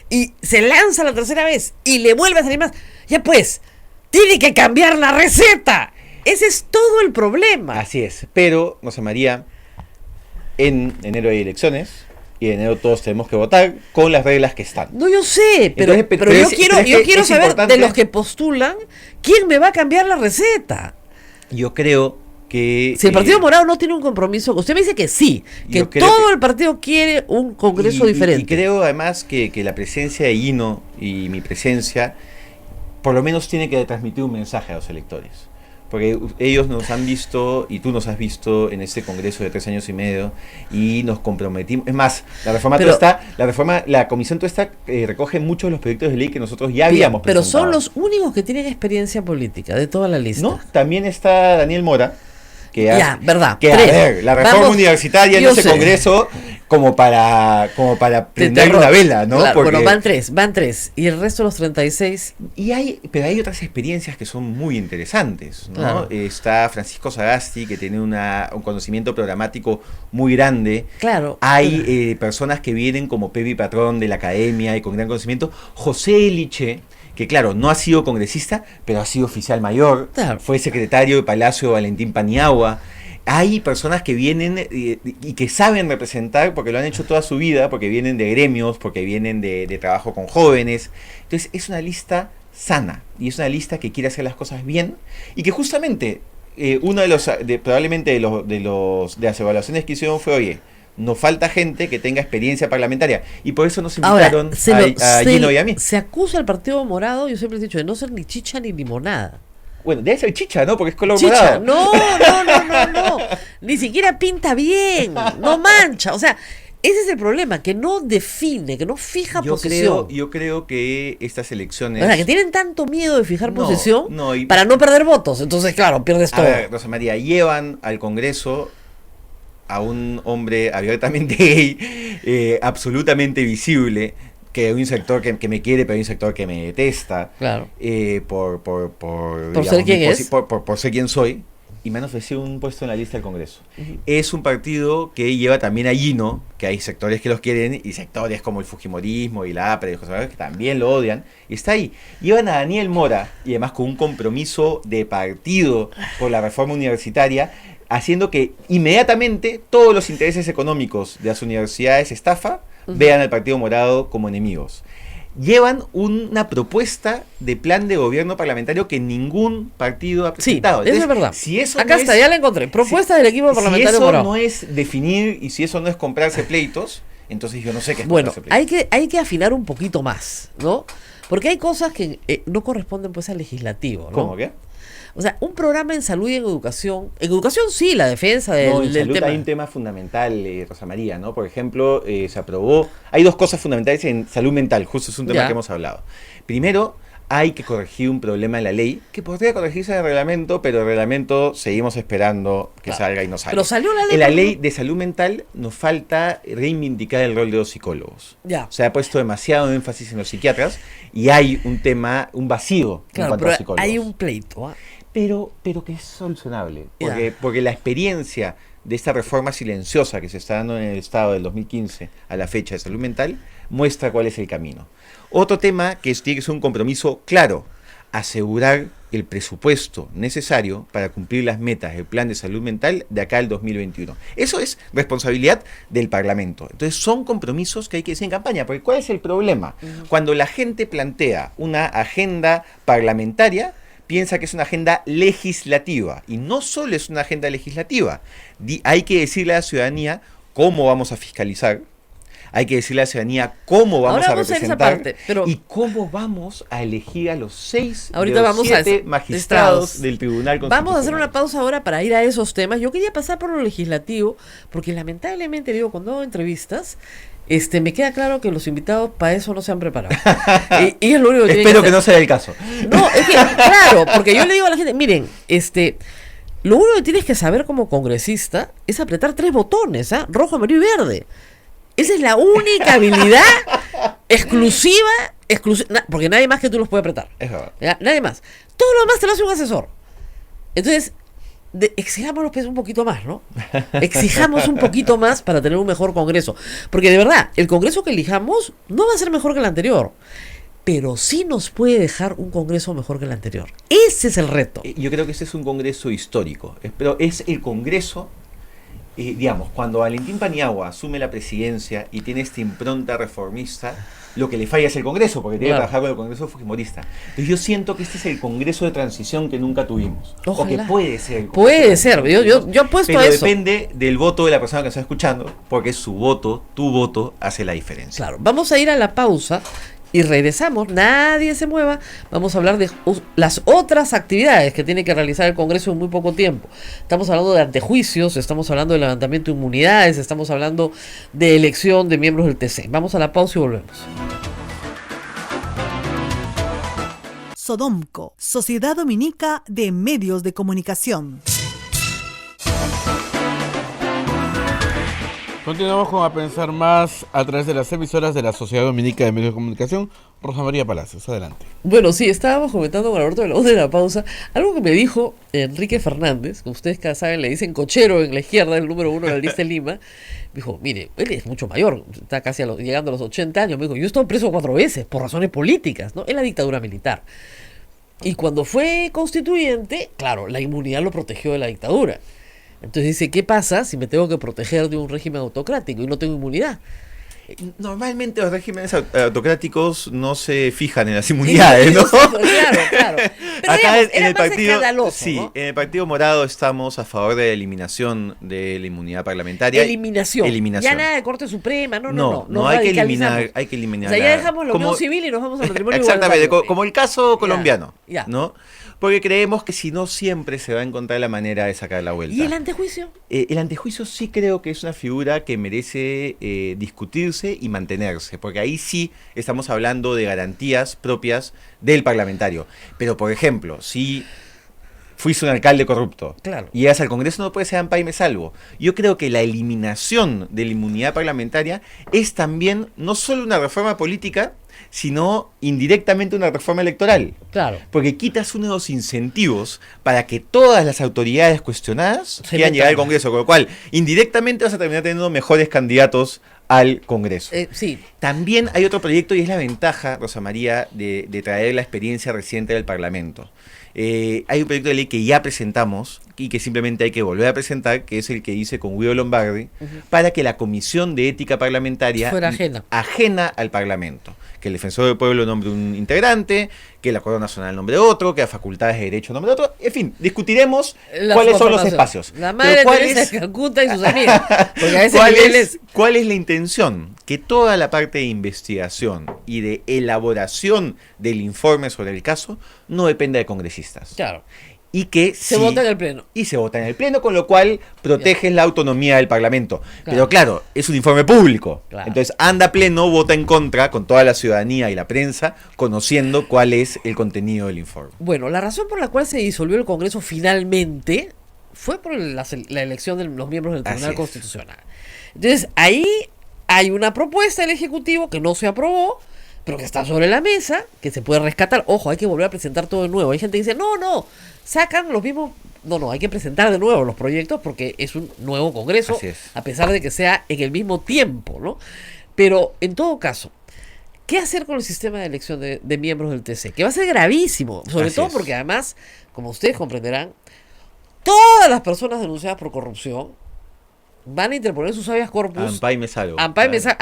Y se lanza la tercera vez y le vuelve a salir más. Ya pues, tiene que cambiar la receta. Ese es todo el problema. Así es. Pero, José María, en enero hay elecciones y en enero todos tenemos que votar con las reglas que están. No, yo sé, pero, Entonces, pero pero yo es- quiero, pero es yo que quiero es saber importante- de los que postulan, ¿quién me va a cambiar la receta? Yo creo que... Si el Partido Morado no tiene un compromiso, usted me dice que sí, que Yo creo todo que- el partido quiere un congreso diferente. Y creo además que la presencia de Hino y mi presencia por lo menos tiene que transmitir un mensaje a los electores. Porque ellos nos han visto y tú nos has visto en este congreso de 3 años y medio y nos comprometimos. Es más, la reforma Pero- la comisión Tuesta recoge muchos de los proyectos de ley que nosotros ya Bien, habíamos pero presentado. son los únicos que tienen experiencia política de toda la lista. No, también está Daniel Mora. Que Ya, verdad. Que, a Tres. ver, la reforma Vamos, universitaria en yo ese sé. congreso como para prender terror. una vela, ¿no? Claro, Porque- bueno, van tres. Y el resto de los 36, pero hay otras experiencias que son muy interesantes, ¿no? Claro. Está Francisco Sagasti, que tiene un conocimiento programático muy grande. claro. Hay personas que vienen como Pepe Patrón de la academia y con gran conocimiento. José Eliche, que claro, no ha sido congresista, pero ha sido oficial mayor. Claro. Fue secretario de Palacio Valentín Paniagua. Hay personas que vienen y que saben representar porque lo han hecho toda su vida, porque vienen de gremios, porque vienen de trabajo con jóvenes. Entonces es una lista sana y es una lista que quiere hacer las cosas bien y que justamente uno de los probablemente de las evaluaciones que hicieron fue, oye, nos falta gente que tenga experiencia parlamentaria y por eso nos invitaron Ahora, a Gino y a mí. se acusa al Partido Morado, yo siempre he dicho, de no ser ni chicha ni limonada. Bueno, debe ser chicha, ¿no? Porque es color Chicha, morado. no. Ni siquiera pinta bien, no mancha. O sea, ese es el problema, que no define, que no fija posición. Yo creo que estas elecciones... O sea, que tienen tanto miedo de fijar No, posición no, y- para no perder votos. Entonces, claro, pierdes A todo. ver, Rosa María, llevan al Congreso a un hombre abiertamente gay, absolutamente visible, que hay un sector que me quiere, pero hay un sector que me detesta, Claro. por ser quien mi es. por ser quien soy, y me han ofrecido un puesto en la lista del Congreso. Es un partido que lleva también a Gino, que hay sectores que los quieren, y sectores como el Fujimorismo y la APRA y José Manuel, que también lo odian, y está ahí. Llevan a Daniel Mora, y además con un compromiso de partido por la reforma universitaria, haciendo que inmediatamente todos los intereses económicos de las universidades estafa vean al Partido Morado como enemigos. Llevan una propuesta de plan de gobierno parlamentario que ningún partido ha Sí, presentado. eso es verdad. Si eso Acá no está, es- ya la encontré. Propuesta del equipo parlamentario si eso Morado. no es definir y si eso no es comprarse pleitos, entonces yo no sé qué es Bueno, comprarse pleitos. hay que afinar un poquito más, ¿no? Porque hay cosas que no corresponden pues al legislativo, ¿no? ¿Cómo qué? O sea, un programa en salud y en educación sí, la defensa del, No, en del salud tema. hay un tema fundamental, Rosa María, ¿no? Por ejemplo, se aprobó, hay dos cosas fundamentales en salud mental, justo es un tema Ya. que hemos hablado. Primero, hay que corregir un problema en la ley, que podría corregirse en el reglamento, pero el reglamento seguimos esperando que Claro. salga y no sale. Pero salió la ley. En la por ley ejemplo. de salud mental nos falta reivindicar el rol de los psicólogos. Ya. Se ha puesto demasiado énfasis en los psiquiatras y hay un tema, un vacío en Claro, cuanto a pero los psicólogos. hay un pleito. ¿Ah? Pero que es solucionable. Ya. Porque la experiencia de esta reforma silenciosa que se está dando en el Estado del 2015 a la fecha de salud mental muestra cuál es el camino. Otro tema que tiene que ser un compromiso claro, asegurar el presupuesto necesario para cumplir las metas del plan de salud mental de acá al 2021. Eso es responsabilidad del Parlamento. Entonces son compromisos que hay que hacer en campaña, porque ¿cuál es el problema? Cuando la gente plantea una agenda parlamentaria, piensa que es una agenda legislativa, y no solo es una agenda legislativa. Hay que decirle a la ciudadanía cómo vamos a fiscalizar, hay que decirle a la ciudadanía cómo vamos Ahora a vamos a esa representar parte, pero- y cómo vamos a elegir a los 6 Ahorita de los vamos a 7 eso. magistrados Estados. del Tribunal Constitucional. Vamos a hacer una pausa ahora para ir a esos temas. Yo quería pasar por lo legislativo, porque lamentablemente, digo, cuando hago entrevistas, me queda claro que los invitados para eso no se han preparado. y es lo único que tienen Espero que hacer. no sea el caso. No, es que, claro, porque yo le digo a la gente, miren, lo único que tienes que saber como congresista es apretar 3 botones, ¿ah? Rojo, amarillo y verde. Esa es la única habilidad exclusiva, porque nadie más que tú los puede apretar. Es verdad. ¿Ya? Nadie más. Todo lo demás te lo hace un asesor. Entonces, exijámonos pues un poquito más, ¿no? Exijamos un poquito más para tener un mejor Congreso. Porque de verdad, el Congreso que elijamos no va a ser mejor que el anterior, pero sí nos puede dejar un Congreso mejor que el anterior. Ese es el reto. Yo creo que este es un congreso histórico, pero es el congreso, digamos, cuando Valentín Paniagua asume la presidencia y tiene esta impronta reformista, lo que le falla es el congreso, porque tiene que Claro. trabajar con el congreso fujimorista. Entonces yo siento que este es el congreso de transición que nunca tuvimos. O que Ojalá. puede ser. el congreso Puede de ser, transición que yo tuvimos. apuesto Pero a eso. depende del voto de la persona que está escuchando, porque su voto, tu voto, hace la diferencia. Claro, vamos a ir a la pausa y regresamos, nadie se mueva, vamos a hablar de las otras actividades que tiene que realizar el Congreso en muy poco tiempo. Estamos hablando de antejuicios, estamos hablando de levantamiento de inmunidades, estamos hablando de elección de miembros del TC. Vamos a la pausa y volvemos. Sodomco, Sociedad Dominica de Medios de Comunicación. Continuamos con A Pensar Más a través de las emisoras de la Sociedad Dominica de Medios de Comunicación. Rosa María Palacios, adelante. Bueno, sí, estábamos comentando con Alberto de la Voz de la pausa, algo que me dijo Enrique Fernández, que ustedes cada saben le dicen cochero en la izquierda, el número 1 de la lista de Lima. Me dijo, mire, él es mucho mayor, está casi llegando a los 80 años. Me dijo, yo he estado preso 4 veces por razones políticas, ¿no? En la dictadura militar. Y cuando fue constituyente, claro, la inmunidad lo protegió de la dictadura. Entonces dice, ¿qué pasa si me tengo que proteger de un régimen autocrático y no tengo inmunidad? Normalmente los regímenes autocráticos no se fijan en las inmunidades, ¿no? Claro, claro. Pero Acá digamos, en era el más partido, escandaloso, sí, ¿no? en el Partido Morado estamos a favor de la eliminación de la inmunidad parlamentaria. Eliminación. Eliminación. Ya nada de Corte Suprema, no. No Nos hay que radicalizamos. eliminar, hay que eliminar. O sea, ya la- dejamos la unión civil y nos vamos al matrimonio Exactamente, igualitario. como el caso colombiano, ya. ¿no? Porque creemos que si no siempre se va a encontrar la manera de sacar la vuelta. ¿Y el antejuicio? El antejuicio sí creo que es una figura que merece discutirse y mantenerse, porque ahí sí estamos hablando de garantías propias del parlamentario. Pero, por ejemplo, si fuiste un alcalde corrupto Claro. y llegas al Congreso, no puede ser amparo y me salvo. Yo creo que la eliminación de la inmunidad parlamentaria es también no solo una reforma política, sino indirectamente una reforma electoral. Claro. Porque quitas uno de los incentivos para que todas las autoridades cuestionadas Se quieran metan. llegar al Congreso, con lo cual indirectamente vas a terminar teniendo mejores candidatos al Congreso. Sí. También hay otro proyecto y es la ventaja, Rosa María, de traer la experiencia reciente del Parlamento. Hay un proyecto de ley que ya presentamos y que simplemente hay que volver a presentar, que es el que hice con Guido Lombardi, para que la Comisión de Ética Parlamentaria Fuera ajena. al Parlamento. Que el Defensor del Pueblo nombre un integrante, que el Acuerdo Nacional nombre otro, que las Facultades de Derecho nombre otro. En fin, discutiremos La cuáles son los formación. espacios. La Pero madre ¿cuál Teresa es- de Calcuta y sus amigas. Porque a ese ¿Cuál nivel es, cuál es la intención? Que toda la parte de investigación y de elaboración del informe sobre el caso no dependa de congresistas. Claro. y que Se vota en el Pleno. Y se vota en el Pleno, con lo cual proteges la autonomía del Parlamento. Claro. Pero claro, es un informe público. Claro. Entonces anda Pleno, vota en contra con toda la ciudadanía y la prensa, conociendo cuál es el contenido del informe. Bueno, la razón por la cual se disolvió el Congreso finalmente fue por la elección de los miembros del Tribunal Así es. Constitucional. Entonces, ahí hay una propuesta del Ejecutivo que no se aprobó, pero que está sobre la mesa, que se puede rescatar. Ojo, hay que volver a presentar todo de nuevo. Hay gente que dice, no, sacan los mismos... No, hay que presentar de nuevo los proyectos porque es un nuevo Congreso, Así es. a pesar de que sea en el mismo tiempo, ¿no? Pero, en todo caso, ¿qué hacer con el sistema de elección de miembros del TC? Que va a ser gravísimo, sobre Así todo es. porque además, como ustedes comprenderán, todas las personas denunciadas por corrupción van a interponer sus habeas corpus. Ampay me salvo. Ampay me salvo.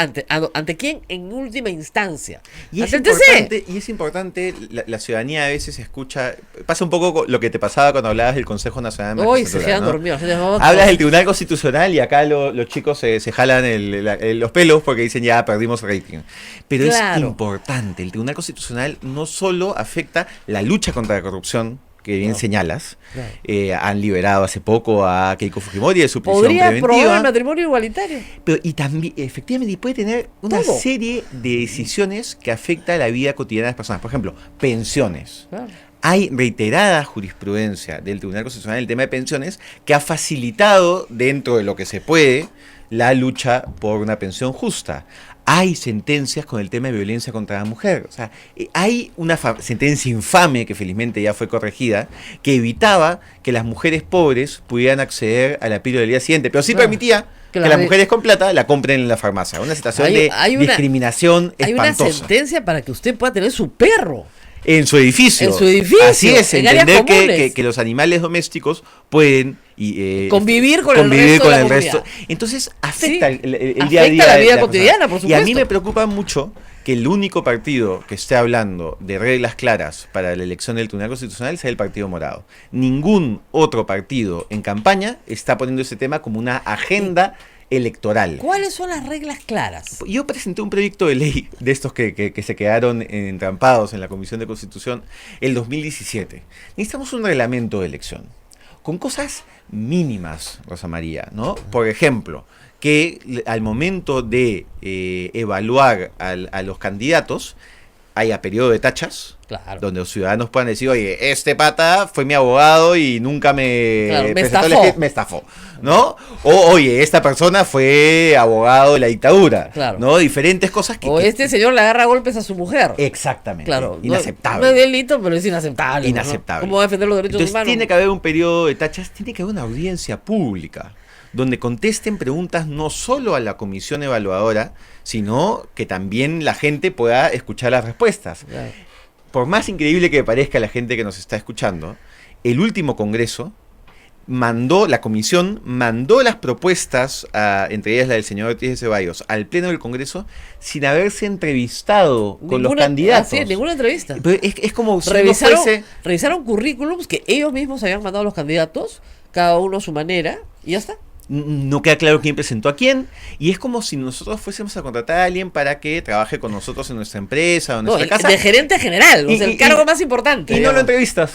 ¿Ante quién? En última instancia. Y es, ante el TC. importante, la ciudadanía a veces escucha, pasa un poco lo que te pasaba cuando hablabas del Consejo Nacional de Hoy Magistratura, se quedan ¿no? dormidos. La gente dice, Hablas del Tribunal Constitucional y acá los chicos se jalan los pelos porque dicen ya perdimos rating. Pero Claro. es importante, el Tribunal Constitucional no solo afecta la lucha contra la corrupción, que bien No. señalas, Claro. han liberado hace poco a Keiko Fujimori de su prisión Podría preventiva. aprobar el matrimonio igualitario. Pero, y también, efectivamente, puede tener una Todo. serie de decisiones que afecta la vida cotidiana de las personas. Por ejemplo, pensiones. Claro. Hay reiterada jurisprudencia del Tribunal Constitucional en el tema de pensiones que ha facilitado, dentro de lo que se puede, la lucha por una pensión justa. Hay sentencias con el tema de violencia contra la mujer. O sea, hay una sentencia infame, que felizmente ya fue corregida, que evitaba que las mujeres pobres pudieran acceder a la píldora del día siguiente, pero sí Claro. permitía Que que las las mujeres con plata la compren en la farmacia. Una situación de discriminación Hay una espantosa. sentencia para que usted pueda tener su perro. En su edificio. En su edificio, Así es, en áreas entender comunes. que los animales domésticos pueden Convivir con el resto de la comunidad. Entonces afecta Sí, el día a afecta día. la de vida las cotidiana, personas. por Y a mí supuesto. me preocupa mucho que el único partido que esté hablando de reglas claras para la elección del Tribunal Constitucional sea el Partido Morado. Ningún otro partido en campaña está poniendo ese tema como una agenda electoral. ¿Cuáles son las reglas claras? Yo presenté un proyecto de ley de estos que se quedaron entrampados en la Comisión de Constitución el 2017. Necesitamos un reglamento de elección con cosas mínimas, Rosa María, ¿no? Por ejemplo, que al momento de evaluar a los candidatos haya periodo de tachas, Claro. donde los ciudadanos puedan decir, oye, este pata fue mi abogado y nunca Claro, me presentó estafó. me estafó, ¿no? O, oye, esta persona fue abogado de la dictadura, Claro. ¿no? Diferentes cosas que... O este señor le agarra golpes a su mujer. Exactamente. Claro, Inaceptable. No es delito, pero es inaceptable. Inaceptable. ¿No? ¿Cómo va a defender los derechos Entonces humanos? tiene que haber un periodo de tachas, tiene que haber una audiencia pública donde contesten preguntas no solo a la comisión evaluadora, sino que también la gente pueda escuchar las respuestas. Claro. Por más increíble que parezca a la gente que nos está escuchando, el último congreso la comisión mandó las propuestas, entre ellas la del señor Ortiz de Ceballos, al pleno del Congreso sin haberse entrevistado con los candidatos. Sí, ninguna entrevista. Pero es como si Revisaron, uno fuese... revisaron currículums que ellos mismos habían mandado a los candidatos, cada uno a su manera, y ya está. No queda claro quién presentó a quién, y es como si nosotros fuésemos a contratar a alguien para que trabaje con nosotros en nuestra empresa o en No, nuestra casa. de gerente general, o sea, el cargo más importante. Y no lo digamos. entrevistas.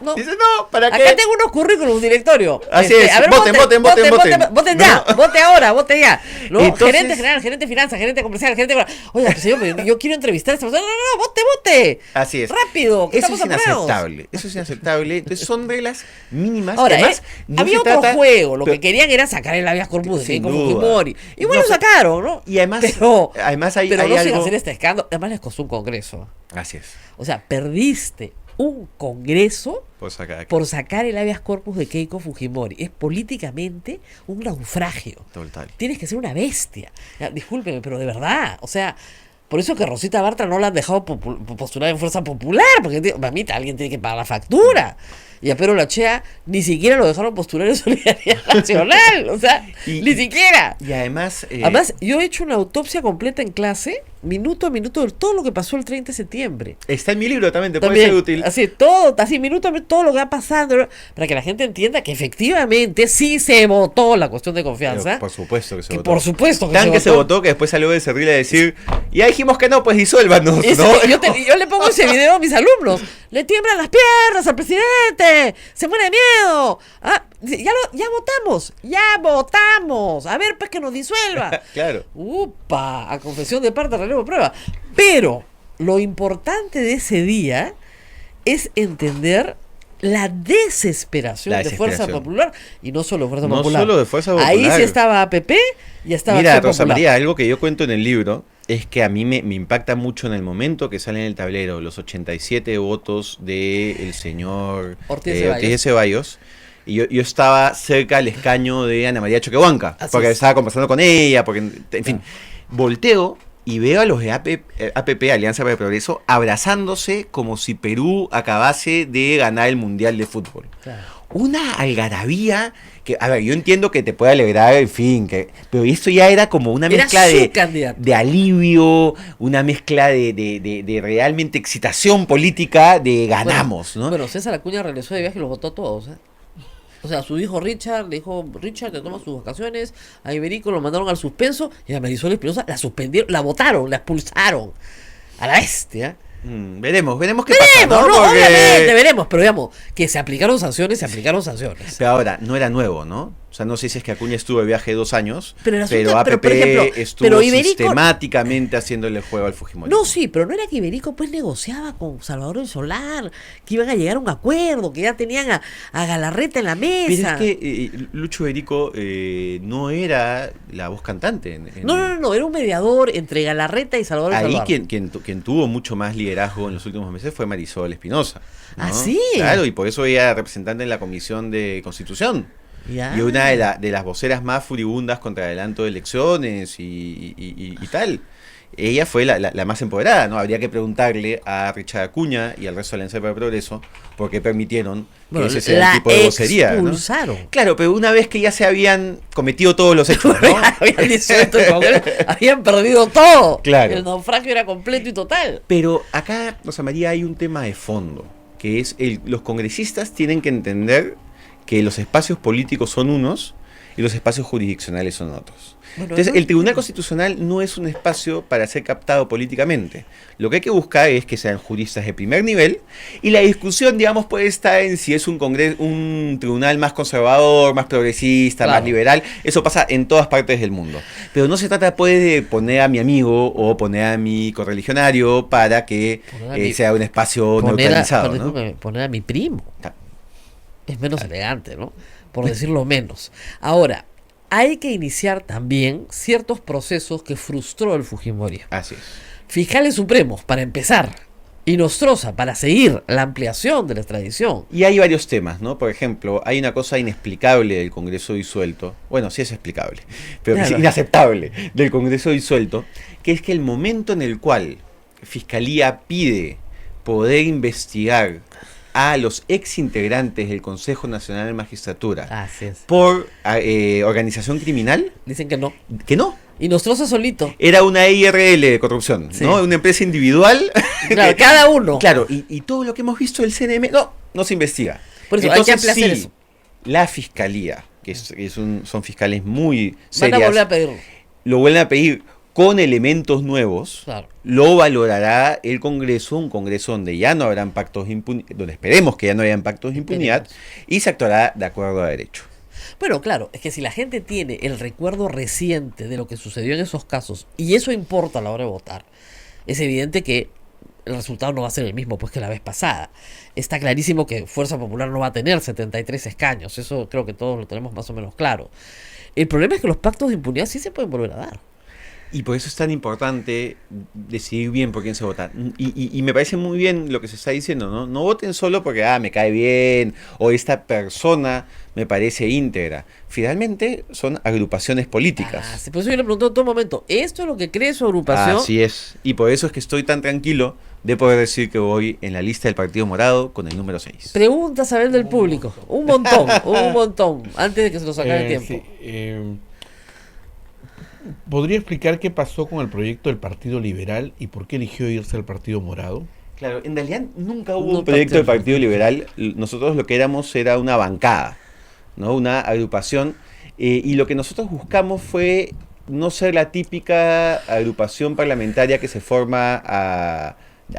No. Dices, no, ¿para qué? Acá tengo unos currículums, directorio. Así es, a ver, voten ya. Vote ahora, vote ya. ¿No? Entonces- Gerente general, gerente de finanzas, gerente comercial, gerente... Oiga, señor, pero yo quiero entrevistar a esta persona. No, vote. Así es. Rápido, que Eso estamos es apurados. inaceptable. Eso es inaceptable. Entonces son reglas mínimas. Ahora, Además, no había se otro trata- juego, lo pero- que querían era sacar el habeas corpus de Sin Keiko duda. Fujimori. Igual No, lo sacaron, ¿no? Y además, pero hay no sin algo... hacer este escándalo. Además les costó un congreso. Así es. O sea, perdiste un congreso Por sacar por sacar el habeas corpus de Keiko Fujimori. Es políticamente un naufragio. Total. Tienes que ser una bestia. Ya, discúlpeme, pero de verdad. O sea, por eso que Rosita Bartra no la han dejado postular en Fuerza Popular. Porque, mamita, alguien tiene que pagar la factura. Y a Pedro Lachea ni siquiera lo dejaron postular en Solidaridad Nacional. O sea, ni siquiera. Y además... Además, yo he hecho una autopsia completa en clase, minuto a minuto, de todo lo que pasó el 30 de septiembre. está en mi libro también, te puede También, ser útil. así, todo, así, minuto a minuto, todo lo que va pasando, para que la gente entienda que efectivamente sí se votó la cuestión de confianza. Pero por supuesto que se Que votó. por supuesto que Tan se que se votó. votó que después salió de Cerril a decir, ya dijimos que no, pues disuélvanos, Ese- ¿no? yo le pongo ese video a mis alumnos. Le tiemblan las piernas al presidente. Se muere de miedo. Ah, ya votamos. A ver, pues que nos disuelva. Claro. Upa, a confesión de parte, relevo de prueba. Pero lo importante de ese día es entender la desesperación, La de Fuerza desesperación. Popular, y no solo de Fuerza No Popular. solo de Fuerza Ahí Popular. sí estaba APP y estaba Mira, Acción Rosa Popular. María, algo que yo cuento en el libro es que a mí me impacta mucho en el momento que sale en el tablero los 87 votos del señor Ortiz de Ceballos. Y yo estaba cerca al escaño de Ana María Choquehuanca, Así porque es. estaba conversando con ella, porque, en fin, volteo y veo a los de APP, Alianza para el Progreso, abrazándose como si Perú acabase de ganar el Mundial de Fútbol. Claro. Una algarabía que, a ver, yo entiendo que te puede alegrar, en fin, pero esto ya era como una Era mezcla su candidato. de alivio, una mezcla de realmente excitación política de ganamos, ¿no? Bueno, César Acuña regresó de viaje y los votó a todos, ¿eh? O sea, su hijo Richard le dijo, Richard, te tomas sus vacaciones. A Iberico lo mandaron al suspenso y a Marisol Espinosa la suspendieron, la votaron, la expulsaron. A la bestia. Veremos qué pasa, Veremos, ¿no? no, Porque- obviamente, veremos, pero digamos, que se aplicaron sanciones. Pero ahora, no era nuevo, ¿no? O sea, no sé si es que Acuña estuvo de viaje 2 años, Pero el asunto- APP pero, por ejemplo, estuvo pero Iberico- sistemáticamente haciéndole juego al Fujimori. No, sí, pero no era que Iberico pues negociaba con Salvador el Solar, que iban a llegar a un acuerdo, que ya tenían a Galarreta en la Pero mesa. es que Lucho Iberico no era la voz cantante. No, era un mediador entre Galarreta y Salvador el Ahí Solar. quien tuvo mucho más liderazgo en los últimos meses fue Marisol Espinosa, ¿no? ¿Ah, sí? Claro, y por eso ella era representante en la Comisión de Constitución. Ya. Y una de las voceras más furibundas contra adelanto de elecciones y tal. Ella fue la más empoderada, ¿no? Habría que preguntarle a Richard Acuña y al resto de la Alianza para el Progreso por qué permitieron Bueno, que ese sea la el tipo de vocería, ¿no? expulsaron. Claro, pero una vez que ya se habían cometido todos los hechos, ¿no? Habían disuelto el Congreso, habían perdido todo. Claro. El naufragio era completo y total. Pero acá, Rosa María, hay un tema de fondo, que es los congresistas tienen que entender que los espacios políticos son unos y los espacios jurisdiccionales son otros. Bueno, Entonces, eso- el Tribunal Constitucional no es un espacio para ser captado políticamente. Lo que hay que buscar es que sean juristas de primer nivel y la discusión, digamos, puede estar en si es un tribunal más conservador, más progresista, Claro. más liberal. Eso pasa en todas partes del mundo. Pero no se trata, pues, de poner a mi amigo o poner a mi correligionario para que Poner a mi- sea un espacio Poner neutralizado, ¿no? poner a mi primo. Ta- Es menos elegante, ¿no? Por decirlo menos. Ahora, hay que iniciar también ciertos procesos que frustró el Fujimori. Así es. Fiscales supremos, para empezar. Y Nostroza, para seguir la ampliación de la extradición. Y hay varios temas, ¿no? Por ejemplo, hay una cosa inexplicable del Congreso disuelto. Bueno, sí es explicable, pero que es Claro. inaceptable del Congreso disuelto, que es que el momento en el cual Fiscalía pide poder investigar a los ex integrantes del Consejo Nacional de Magistratura Así es. por organización criminal, Dicen que no. que no. Y Nostroza solito. Era una IRL de corrupción, Sí. ¿no? Una empresa individual. Claro, cada uno. Claro, y todo lo que hemos visto del CNM, no se investiga. Por eso hay que ampliar sí, eso. la fiscalía, son fiscales muy Van a serias, volver a pedirlo. lo vuelven a pedir con elementos nuevos, Claro. lo valorará el Congreso, un Congreso donde ya no habrán pactos de impunidad, donde esperemos que ya no hayan pactos de impunidad, y se actuará de acuerdo a derecho. Bueno, claro, es que si la gente tiene el recuerdo reciente de lo que sucedió en esos casos, y eso importa a la hora de votar, es evidente que el resultado no va a ser el mismo pues que la vez pasada. Está clarísimo que Fuerza Popular no va a tener 73 escaños, eso creo que todos lo tenemos más o menos claro. El problema es que los pactos de impunidad sí se pueden volver a dar. Y por eso es tan importante decidir bien por quién se vota. Y me parece muy bien lo que se está diciendo, ¿no? No voten solo porque me cae bien o esta persona me parece íntegra. Finalmente son agrupaciones políticas. Sí, por eso yo le pregunto en todo momento, ¿esto es lo que cree su agrupación? Así es. Y por eso es que estoy tan tranquilo de poder decir que voy en la lista del Partido Morado con el número 6. Preguntas a ver del público. Un montón, antes de que se nos acabe el tiempo. Sí, ¿podría explicar qué pasó con el proyecto del Partido Liberal y por qué eligió irse al Partido Morado? Claro, en realidad nunca hubo un proyecto del Partido Liberal. Nosotros lo que éramos era una bancada, ¿no? Una agrupación. Y lo que nosotros buscamos fue no ser la típica agrupación parlamentaria que se forma a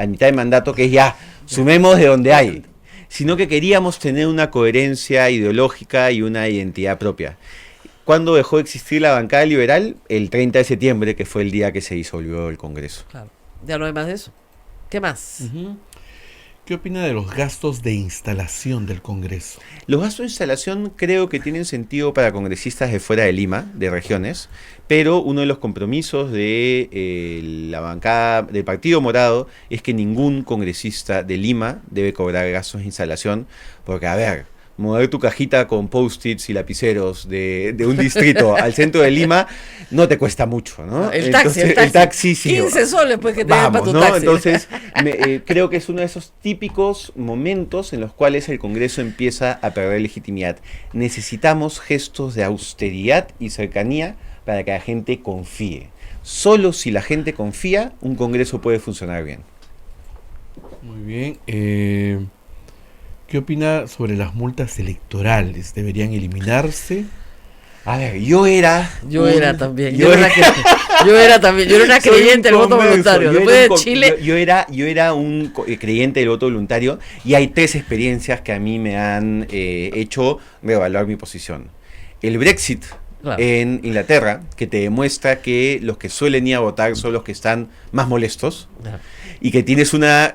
mitad de mandato, que es ya, sumemos de donde hay, sino que queríamos tener una coherencia ideológica y una identidad propia. ¿Cuándo dejó de existir la bancada liberal? El 30 de septiembre, que fue el día que se disolvió el Congreso. Claro. Ya no hay más de eso. ¿Qué más? ¿Qué opina de los gastos de instalación del Congreso? Los gastos de instalación creo que tienen sentido para congresistas de fuera de Lima, de regiones, pero uno de los compromisos de la bancada del Partido Morado es que ningún congresista de Lima debe cobrar gastos de instalación, porque a ver, mover tu cajita con post-its y lapiceros de un distrito al centro de Lima no te cuesta mucho, ¿no? El taxi sí. 15 soles pues que te den para tu ¿no? taxi. Entonces, creo que es uno de esos típicos momentos en los cuales el Congreso empieza a perder legitimidad. Necesitamos gestos de austeridad y cercanía para que la gente confíe. Solo si la gente confía, un Congreso puede funcionar bien. Muy bien. ¿Qué opina sobre las multas electorales? ¿Deberían eliminarse? A ver, yo era también. Yo era una creyente del voto voluntario. Después de Chile. Yo era un creyente del voto voluntario y hay 3 experiencias que a mí me han hecho reevaluar mi posición. El Brexit. Claro. En Inglaterra, que te demuestra que los que suelen ir a votar son los que están más molestos, y que tienes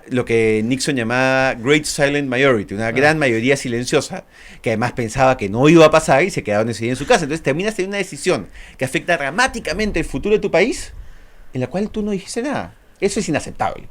lo que Nixon llamaba Great Silent Majority, una gran mayoría silenciosa, que además pensaba que no iba a pasar y se quedaron ese día en su casa. Entonces terminas teniendo una decisión que afecta dramáticamente el futuro de tu país, en la cual tú no dijiste nada. Eso es inaceptable.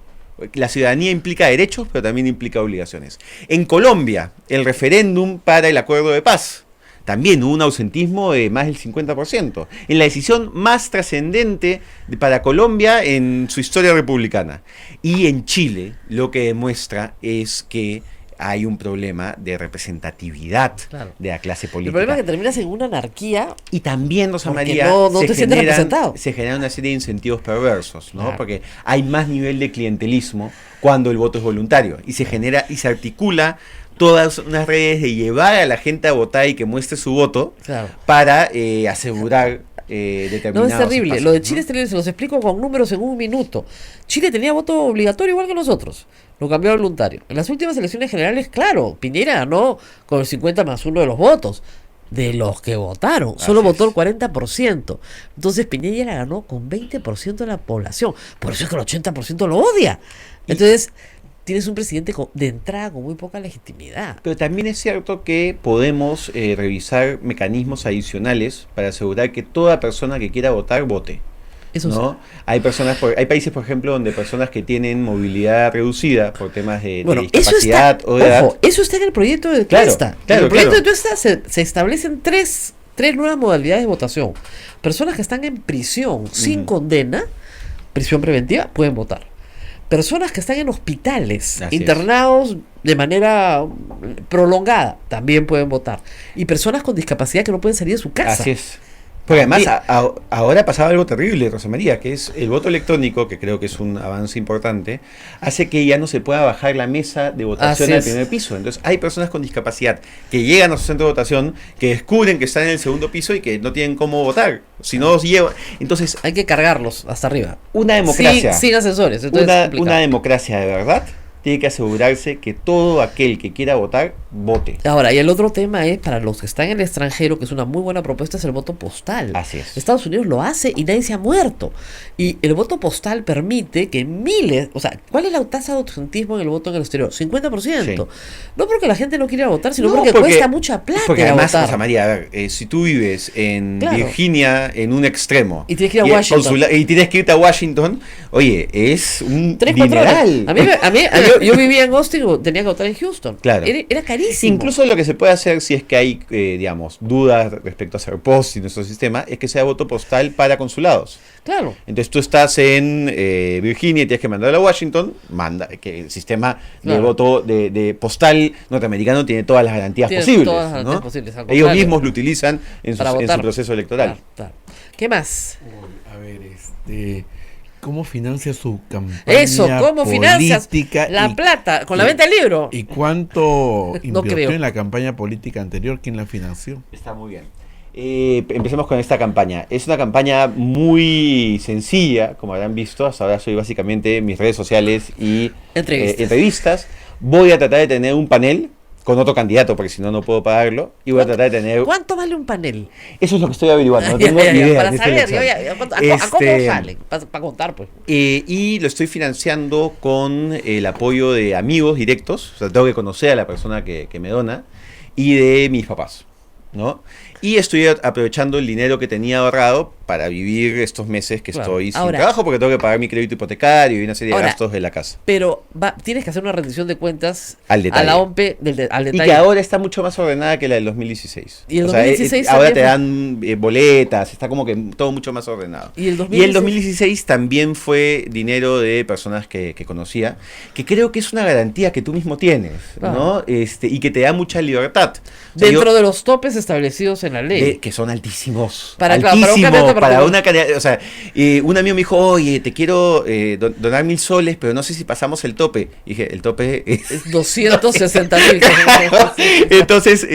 La ciudadanía implica derechos, pero también implica obligaciones. En Colombia, el referéndum para el acuerdo de paz. También hubo un ausentismo de más del 50%, en la decisión más trascendente para Colombia en su historia republicana. Y en Chile lo que demuestra es que hay un problema de representatividad de la clase política. El problema es que terminas en una anarquía. Y también, Rosa María, no te sientes representado. Se generan una serie de incentivos perversos, ¿no? Porque hay más nivel de clientelismo cuando el voto es voluntario. Y se genera y se articula todas unas redes de llevar a la gente a votar y que muestre su voto para asegurar determinados No, es terrible. espacios, lo de Chile es terrible, se los explico con números en un minuto. Chile tenía voto obligatorio igual que nosotros, lo cambió a voluntario. En las últimas elecciones generales, claro, Piñera ganó con el 50+1 de los votos. De los que votaron, solo votó el 40%. Entonces Piñera ganó con 20% de la población. Por eso es que el 80% lo odia. Entonces tienes un presidente de entrada con muy poca legitimidad. Pero también es cierto que podemos revisar mecanismos adicionales para asegurar que toda persona que quiera votar, vote. Eso ¿no? sí. Hay países, por ejemplo, donde personas que tienen movilidad reducida por temas de discapacidad o de edad. Eso está en el proyecto de Tuesta. En el proyecto de Tuesta se establecen tres nuevas modalidades de votación. Personas que están en prisión sin condena, prisión preventiva, pueden votar. Personas que están en hospitales, internados de manera prolongada, también pueden votar. Y personas con discapacidad que no pueden salir de su casa. Así es. Porque además ahora pasaba algo terrible, Rosa María, que es el voto electrónico, que creo que es un avance importante, hace que ya no se pueda bajar la mesa de votación al primer piso. Entonces hay personas con discapacidad que llegan a su centro de votación, que descubren que están en el segundo piso y que no tienen cómo votar. Si no los llevan, entonces hay que cargarlos hasta arriba. Una democracia sin ascensores. Una democracia de verdad tiene que asegurarse que todo aquel que quiera votar, vote. Ahora, y el otro tema es, para los que están en el extranjero, que es una muy buena propuesta, es el voto postal. Así es. Estados Unidos lo hace y nadie se ha muerto. Y el voto postal permite que miles, o sea, ¿cuál es la tasa de ausentismo en el voto en el exterior? 50%. Sí. No porque la gente no quiera votar, sino No, porque cuesta mucha plata porque ir a además, votar. Rosa María, a ver, si tú vives en Claro. Virginia, en un extremo, Y tienes que ir a el Washington. y tienes que irte a Washington, oye, es un 3-4 horas. dineral. Yo vivía en Austin, tenía que votar en Houston. Claro. Era carísimo. Incluso lo que se puede hacer si es que hay, digamos, dudas respecto a hacer post y nuestro sistema, es que sea voto postal para consulados. Claro. Entonces tú estás en Virginia y tienes que mandarlo a Washington, manda que el sistema de Claro. voto de postal norteamericano tiene todas las garantías Tiene posibles. todas las ¿no? garantías posibles, al Ellos contrario. mismos lo utilizan en Para su votar. proceso electoral. Claro, claro. ¿Qué más? A ver, ¿cómo financia su campaña Eso, ¿cómo financias política la y- plata con la y- venta del libro? ¿Y cuánto invirtió creo. en la campaña política anterior? ¿Quién la financió? Está muy bien. Empecemos con esta campaña. Es una campaña muy sencilla, como habrán visto. Hasta ahora soy básicamente mis redes sociales y entrevistas. Voy a tratar de tener un panel con otro candidato, porque si no, no puedo pagarlo. Y voy a tratar de tener... ¿Cuánto vale un panel? Eso es lo que estoy averiguando. No Ya, tengo ya, ni ya, idea. para en esta saber, elección. ¿a cómo salen? Para contar, pues. Y lo estoy financiando con el apoyo de amigos directos. O sea, tengo que conocer a la persona que me dona. Y de mis papás, ¿no? Y estoy aprovechando el dinero que tenía ahorrado para vivir estos meses que Claro. estoy sin Ahora- trabajo, porque tengo que pagar mi crédito hipotecario y una serie de Ahora, gastos de la casa. Pero tienes que hacer una rendición de cuentas Al detalle. a la OMP al Y detalle. que ahora está mucho más ordenada que la del 2016. Y el O sea, 2016 ahora te también dan boletas, está como que todo mucho más ordenado. Y el Y el 2016 también fue dinero de personas que conocía, que creo que es una garantía que tú mismo tienes, Claro. ¿no? Y que te da mucha libertad. O sea, Dentro de los topes establecidos en la ley. que son altísimos. Para un candidato para particular. una candidata, o sea, un amigo me dijo, oye, te quiero donar 1.000 soles, pero no sé si pasamos el tope. Y dije, el tope es... 260.000. Entonces,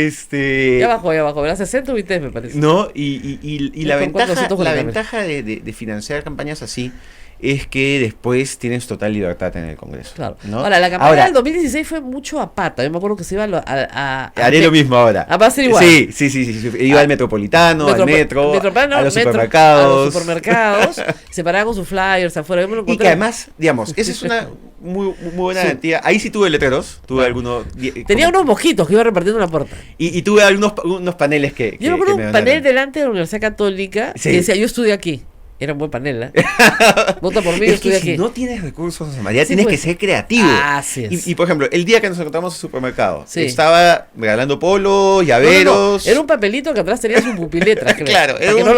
Ya bajó, ¿verdad? 60 UITs me parece. no, y la Con ventaja, 440.000. de financiar campañas así es que después tienes total libertad en el Congreso. Claro. ¿no? Ahora, la campaña Ahora, del 2016 fue mucho a pata. Yo me acuerdo que se iba haré lo mismo ahora. Va a ser igual. Sí. Iba al Metropolitano, al metro, a los supermercados. Se paraban con sus flyers afuera. Yo me lo Y encontré. que además, digamos, esa es una muy buena Sí. garantía. Ahí sí tuve letreros, tuve algunos... Tenía como- unos mojitos que iba repartiendo en la puerta. y tuve unos paneles que Yo me acuerdo que un donaron. panel delante de la Universidad Católica Sí. que decía, yo estudié aquí. Era un buen panel, ¿eh? Vota por mí, yo Es que estudié si aquí. no tienes recursos, José María, Sí, tienes pues. que ser creativo. Así es. Y, por ejemplo, el día que nos encontramos en el supermercado, Sí. estaba regalando polos, llaveros. Era un papelito que atrás tenía su pupiletra, creo. Claro, para que no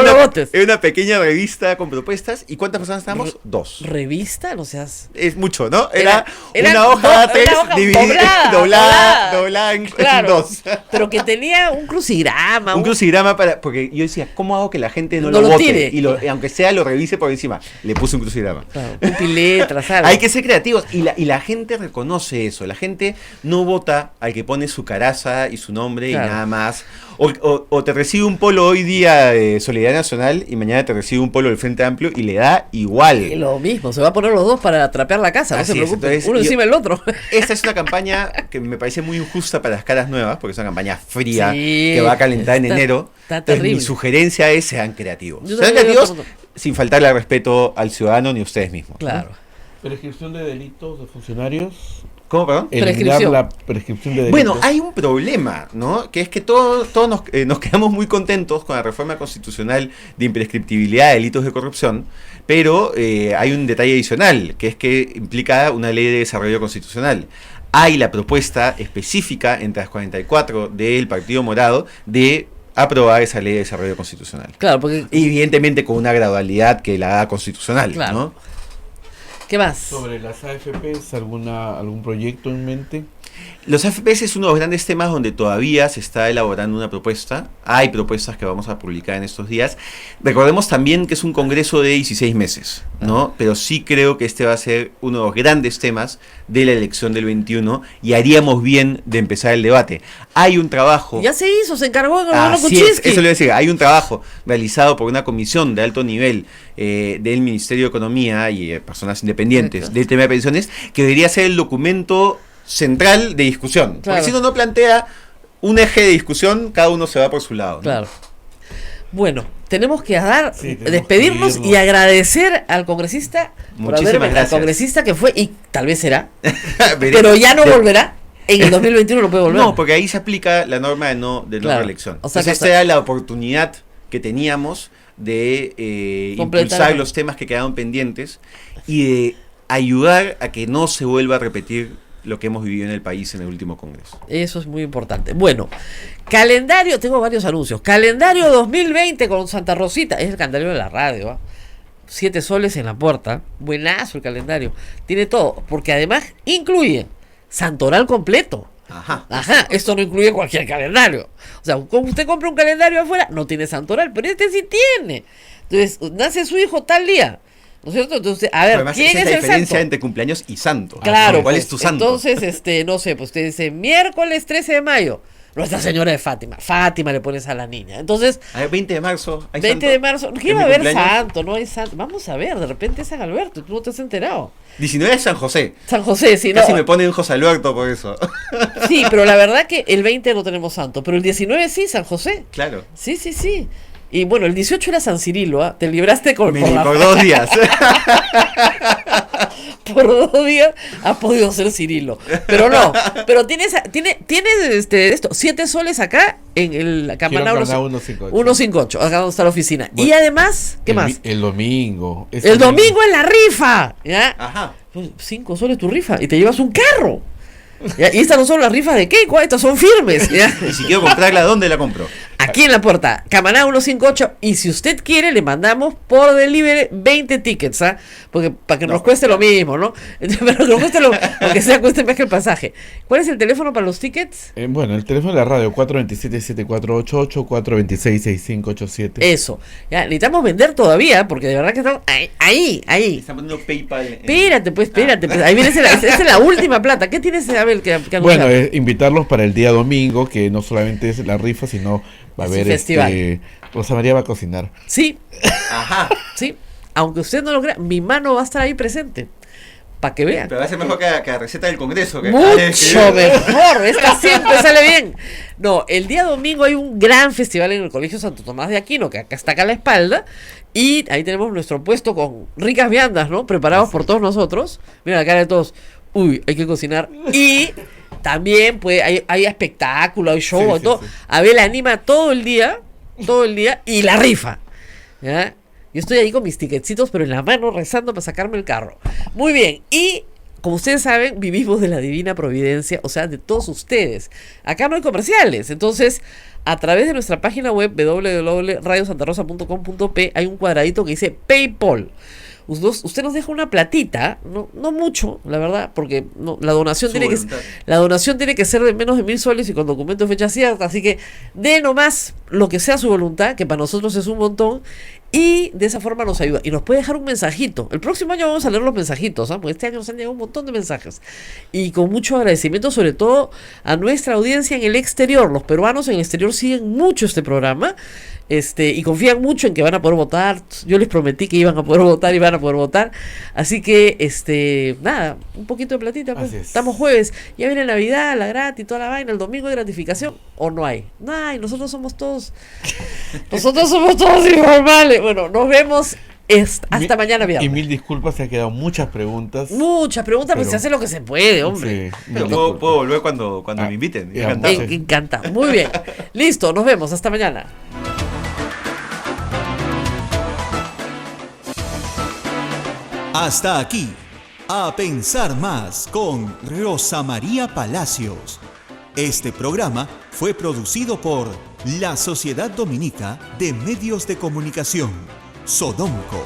era lo votes. Era una pequeña revista con propuestas. ¿Y cuántas personas estábamos? 2. ¿Revista? No seas... Es mucho, ¿no? Era Era una hoja una de A3 hoja dividida, doblada en Claro, dos. pero que tenía un crucigrama. Un crucigrama porque yo decía, ¿cómo hago que la gente no No lo lo vote? tire. Y aunque sea lo revise por encima. Le puse un crucigrama. Claro, pupiletra, ¿sabes? Hay que ser creativos y la gente reconoce eso. La gente no vota al que pone su caraza y su nombre Claro. y nada más. O te recibe un polo hoy día de Solidaridad Nacional y mañana te recibe un polo del Frente Amplio y le da igual. Y lo mismo, se va a poner los dos para trapear la casa, no Así se es, preocupe. entonces, Uno encima del otro. Esta es una campaña que me parece muy injusta para las caras nuevas, porque es una campaña fría Sí, que va a calentar en está- enero. está Entonces, terrible. mi sugerencia es sean creativos. Yo Sean también creativos digo todo. sin faltarle al respeto al ciudadano ni a ustedes mismos. ¿no? Claro. ¿Prescripción de delitos de funcionarios? ¿Cómo, perdón? Eliminar Prescripción. la prescripción de delitos. Bueno, hay un problema, ¿no? Que es que todos nos quedamos muy contentos con la reforma constitucional de imprescriptibilidad de delitos de corrupción, pero hay un detalle adicional, que es que implica una ley de desarrollo constitucional. Hay la propuesta específica entre las 44 del Partido Morado de aprobar esa ley de desarrollo constitucional. Claro, porque... Evidentemente con una gradualidad que la haga constitucional, Claro. ¿no? ¿Qué más? Sobre las AFPs, ¿algún proyecto en mente? Los AFPs es uno de los grandes temas donde todavía se está elaborando una propuesta. Hay propuestas que vamos a publicar en estos días. Recordemos también que es un congreso de 16 meses, ¿no? Pero sí creo que este va a ser uno de los grandes temas de la elección del 21 y haríamos bien de empezar el debate. Hay un trabajo... Ya se hizo, se encargó el gobierno Así Kuczynski. es, eso le voy a decir. Hay un trabajo realizado por una comisión de alto nivel del Ministerio de Economía y personas independientes del tema de pensiones, que debería ser el documento central de discusión. Claro. Porque si uno no plantea un eje de discusión, cada uno se va por su lado, ¿no? Claro. Bueno, tenemos que tenemos despedirnos que irnos. y agradecer al congresista por Muchísimas haber venido, al gracias. congresista que fue y tal vez será, Veré- pero ya no de- volverá. En el 2021 no puede volver. No, porque ahí se aplica la norma de no Claro. reelección. O sea, Entonces, que esta era la oportunidad que teníamos de Completar. impulsar los temas que quedaron pendientes y de ayudar a que no se vuelva a repetir lo que hemos vivido en el país en el último congreso. Eso es muy importante. Bueno, calendario, tengo varios anuncios. Calendario 2020 con Santa Rosita. Es el calendario de la radio, ¿ah? 7 soles en la puerta. Buenazo el calendario. Tiene todo, porque además incluye santoral completo. Ajá. Ajá, esto no incluye cualquier calendario. O sea, como usted compra un calendario afuera, no tiene santoral, pero este sí tiene. Entonces, nace su hijo tal día, ¿no es cierto? Entonces, a ver, Además, ¿quién esa es es la el diferencia santo? entre cumpleaños y santo. Claro. ¿Cuál pues, es tu santo? Entonces, no sé, pues usted dice miércoles 13 de mayo, Nuestra Señora de Fátima. Fátima le pones a la niña. Entonces, A ver, 20 de marzo. ¿hay 20 santo? de marzo, ¿qué ¿Es va a mi haber cumpleaños? santo? No hay santo. Vamos a ver, de repente es San Alberto, tú no te has enterado. 19 es San José. San José, sí, no. Casi me ponen José Alberto por eso. Sí, pero la verdad que el 20 no tenemos santo, pero el 19 sí, San José. Claro. Sí, sí, sí. Y bueno, el 18 era San Cirilo, ¿ah? Te libraste por 2 días. por 2 días ha podido ser Cirilo. Pero no, pero tienes esto, 7 soles acá en el Camaná Quiero ganar 158. 158, acá donde está la oficina. Bueno, y además, ¿qué más? El domingo. El domingo en la rifa, ¿ya? Ajá. 5 soles tu rifa y te llevas un carro. ¿Ya? Y estas no son las rifas de Keiko, estas son firmes, ¿ya? Y si quiero comprarla, ¿dónde la compro? Aquí en la puerta, Camaná 158. Y si usted quiere, le mandamos por delivery 20 tickets, ¿ah? Porque para que nos cueste lo mismo, ¿no? Pero que nos cueste aunque sea cueste más que el pasaje. ¿Cuál es el teléfono para los tickets? Bueno, el teléfono de la radio 427-7488, 426-6587. Eso. Ya, necesitamos vender todavía, porque de verdad que estamos ahí. Está poniendo PayPal. Espérate, pues. Ahí viene, esa es la última plata. ¿Qué tienes, Abel, que anunciar? Bueno, invitarlos para el día domingo, que no solamente es la rifa, sino va a Es haber un festival. Rosa María va a cocinar. Sí, Ajá. sí. Aunque usted no lo crea, mi mano va a estar ahí presente. Para que vean. Pero va a ser mejor que la receta del Congreso. Mucho mejor, esta siempre sale bien. No, el día domingo hay un gran festival en el Colegio Santo Tomás de Aquino, que acá está acá a la espalda, y ahí tenemos nuestro puesto con ricas viandas, ¿no? Preparados por todos nosotros. Mira la cara de todos. Uy, hay que cocinar. Y también pues hay espectáculo, hay show, Sí, y sí, todo. sí. Abel anima todo el día, y la rifa. ¿Ya? Yo estoy ahí con mis ticketcitos, pero en la mano rezando para sacarme el carro. Muy bien. Y como ustedes saben, vivimos de la divina providencia, o sea, de todos ustedes. Acá no hay comerciales. Entonces, a través de nuestra página web www.radiosantarosa.com.p hay un cuadradito que dice PayPal. Usted nos deja una platita, no mucho, la verdad, porque la donación Su tiene voluntad. la donación tiene que ser de menos de 1.000 soles y con documento de fecha cierta, así que dé nomás lo que sea su voluntad, que para nosotros es un montón, y de esa forma nos ayuda. Y nos puede dejar un mensajito. El próximo año vamos a leer los mensajitos, ¿ah? Porque este año nos han llegado un montón de mensajes. Y con mucho agradecimiento, sobre todo a nuestra audiencia en el exterior. Los peruanos en el exterior siguen mucho este programa. Y confían mucho en que van a poder votar. Yo les prometí que iban a poder votar y van a poder votar. Así que, nada, un poquito de platita, pues. Así es. Estamos jueves, ya viene Navidad, la gratis, toda la vaina, el domingo de gratificación, o no hay. No hay, nosotros somos todos informales. Bueno, nos vemos hasta mañana Y viernes. 1000 disculpas, se han quedado muchas preguntas. Muchas preguntas, pero Pero- se hace lo que se puede, hombre. Sí, Pero 1000 puedo disculpas. volver cuando me inviten. ya, Encantado. sí. Encanta. Muy bien. Listo, nos vemos. Hasta mañana. Hasta aquí, A Pensar Más con Rosa María Palacios. Este programa fue producido por la Sociedad Dominica de Medios de Comunicación, Sodomco.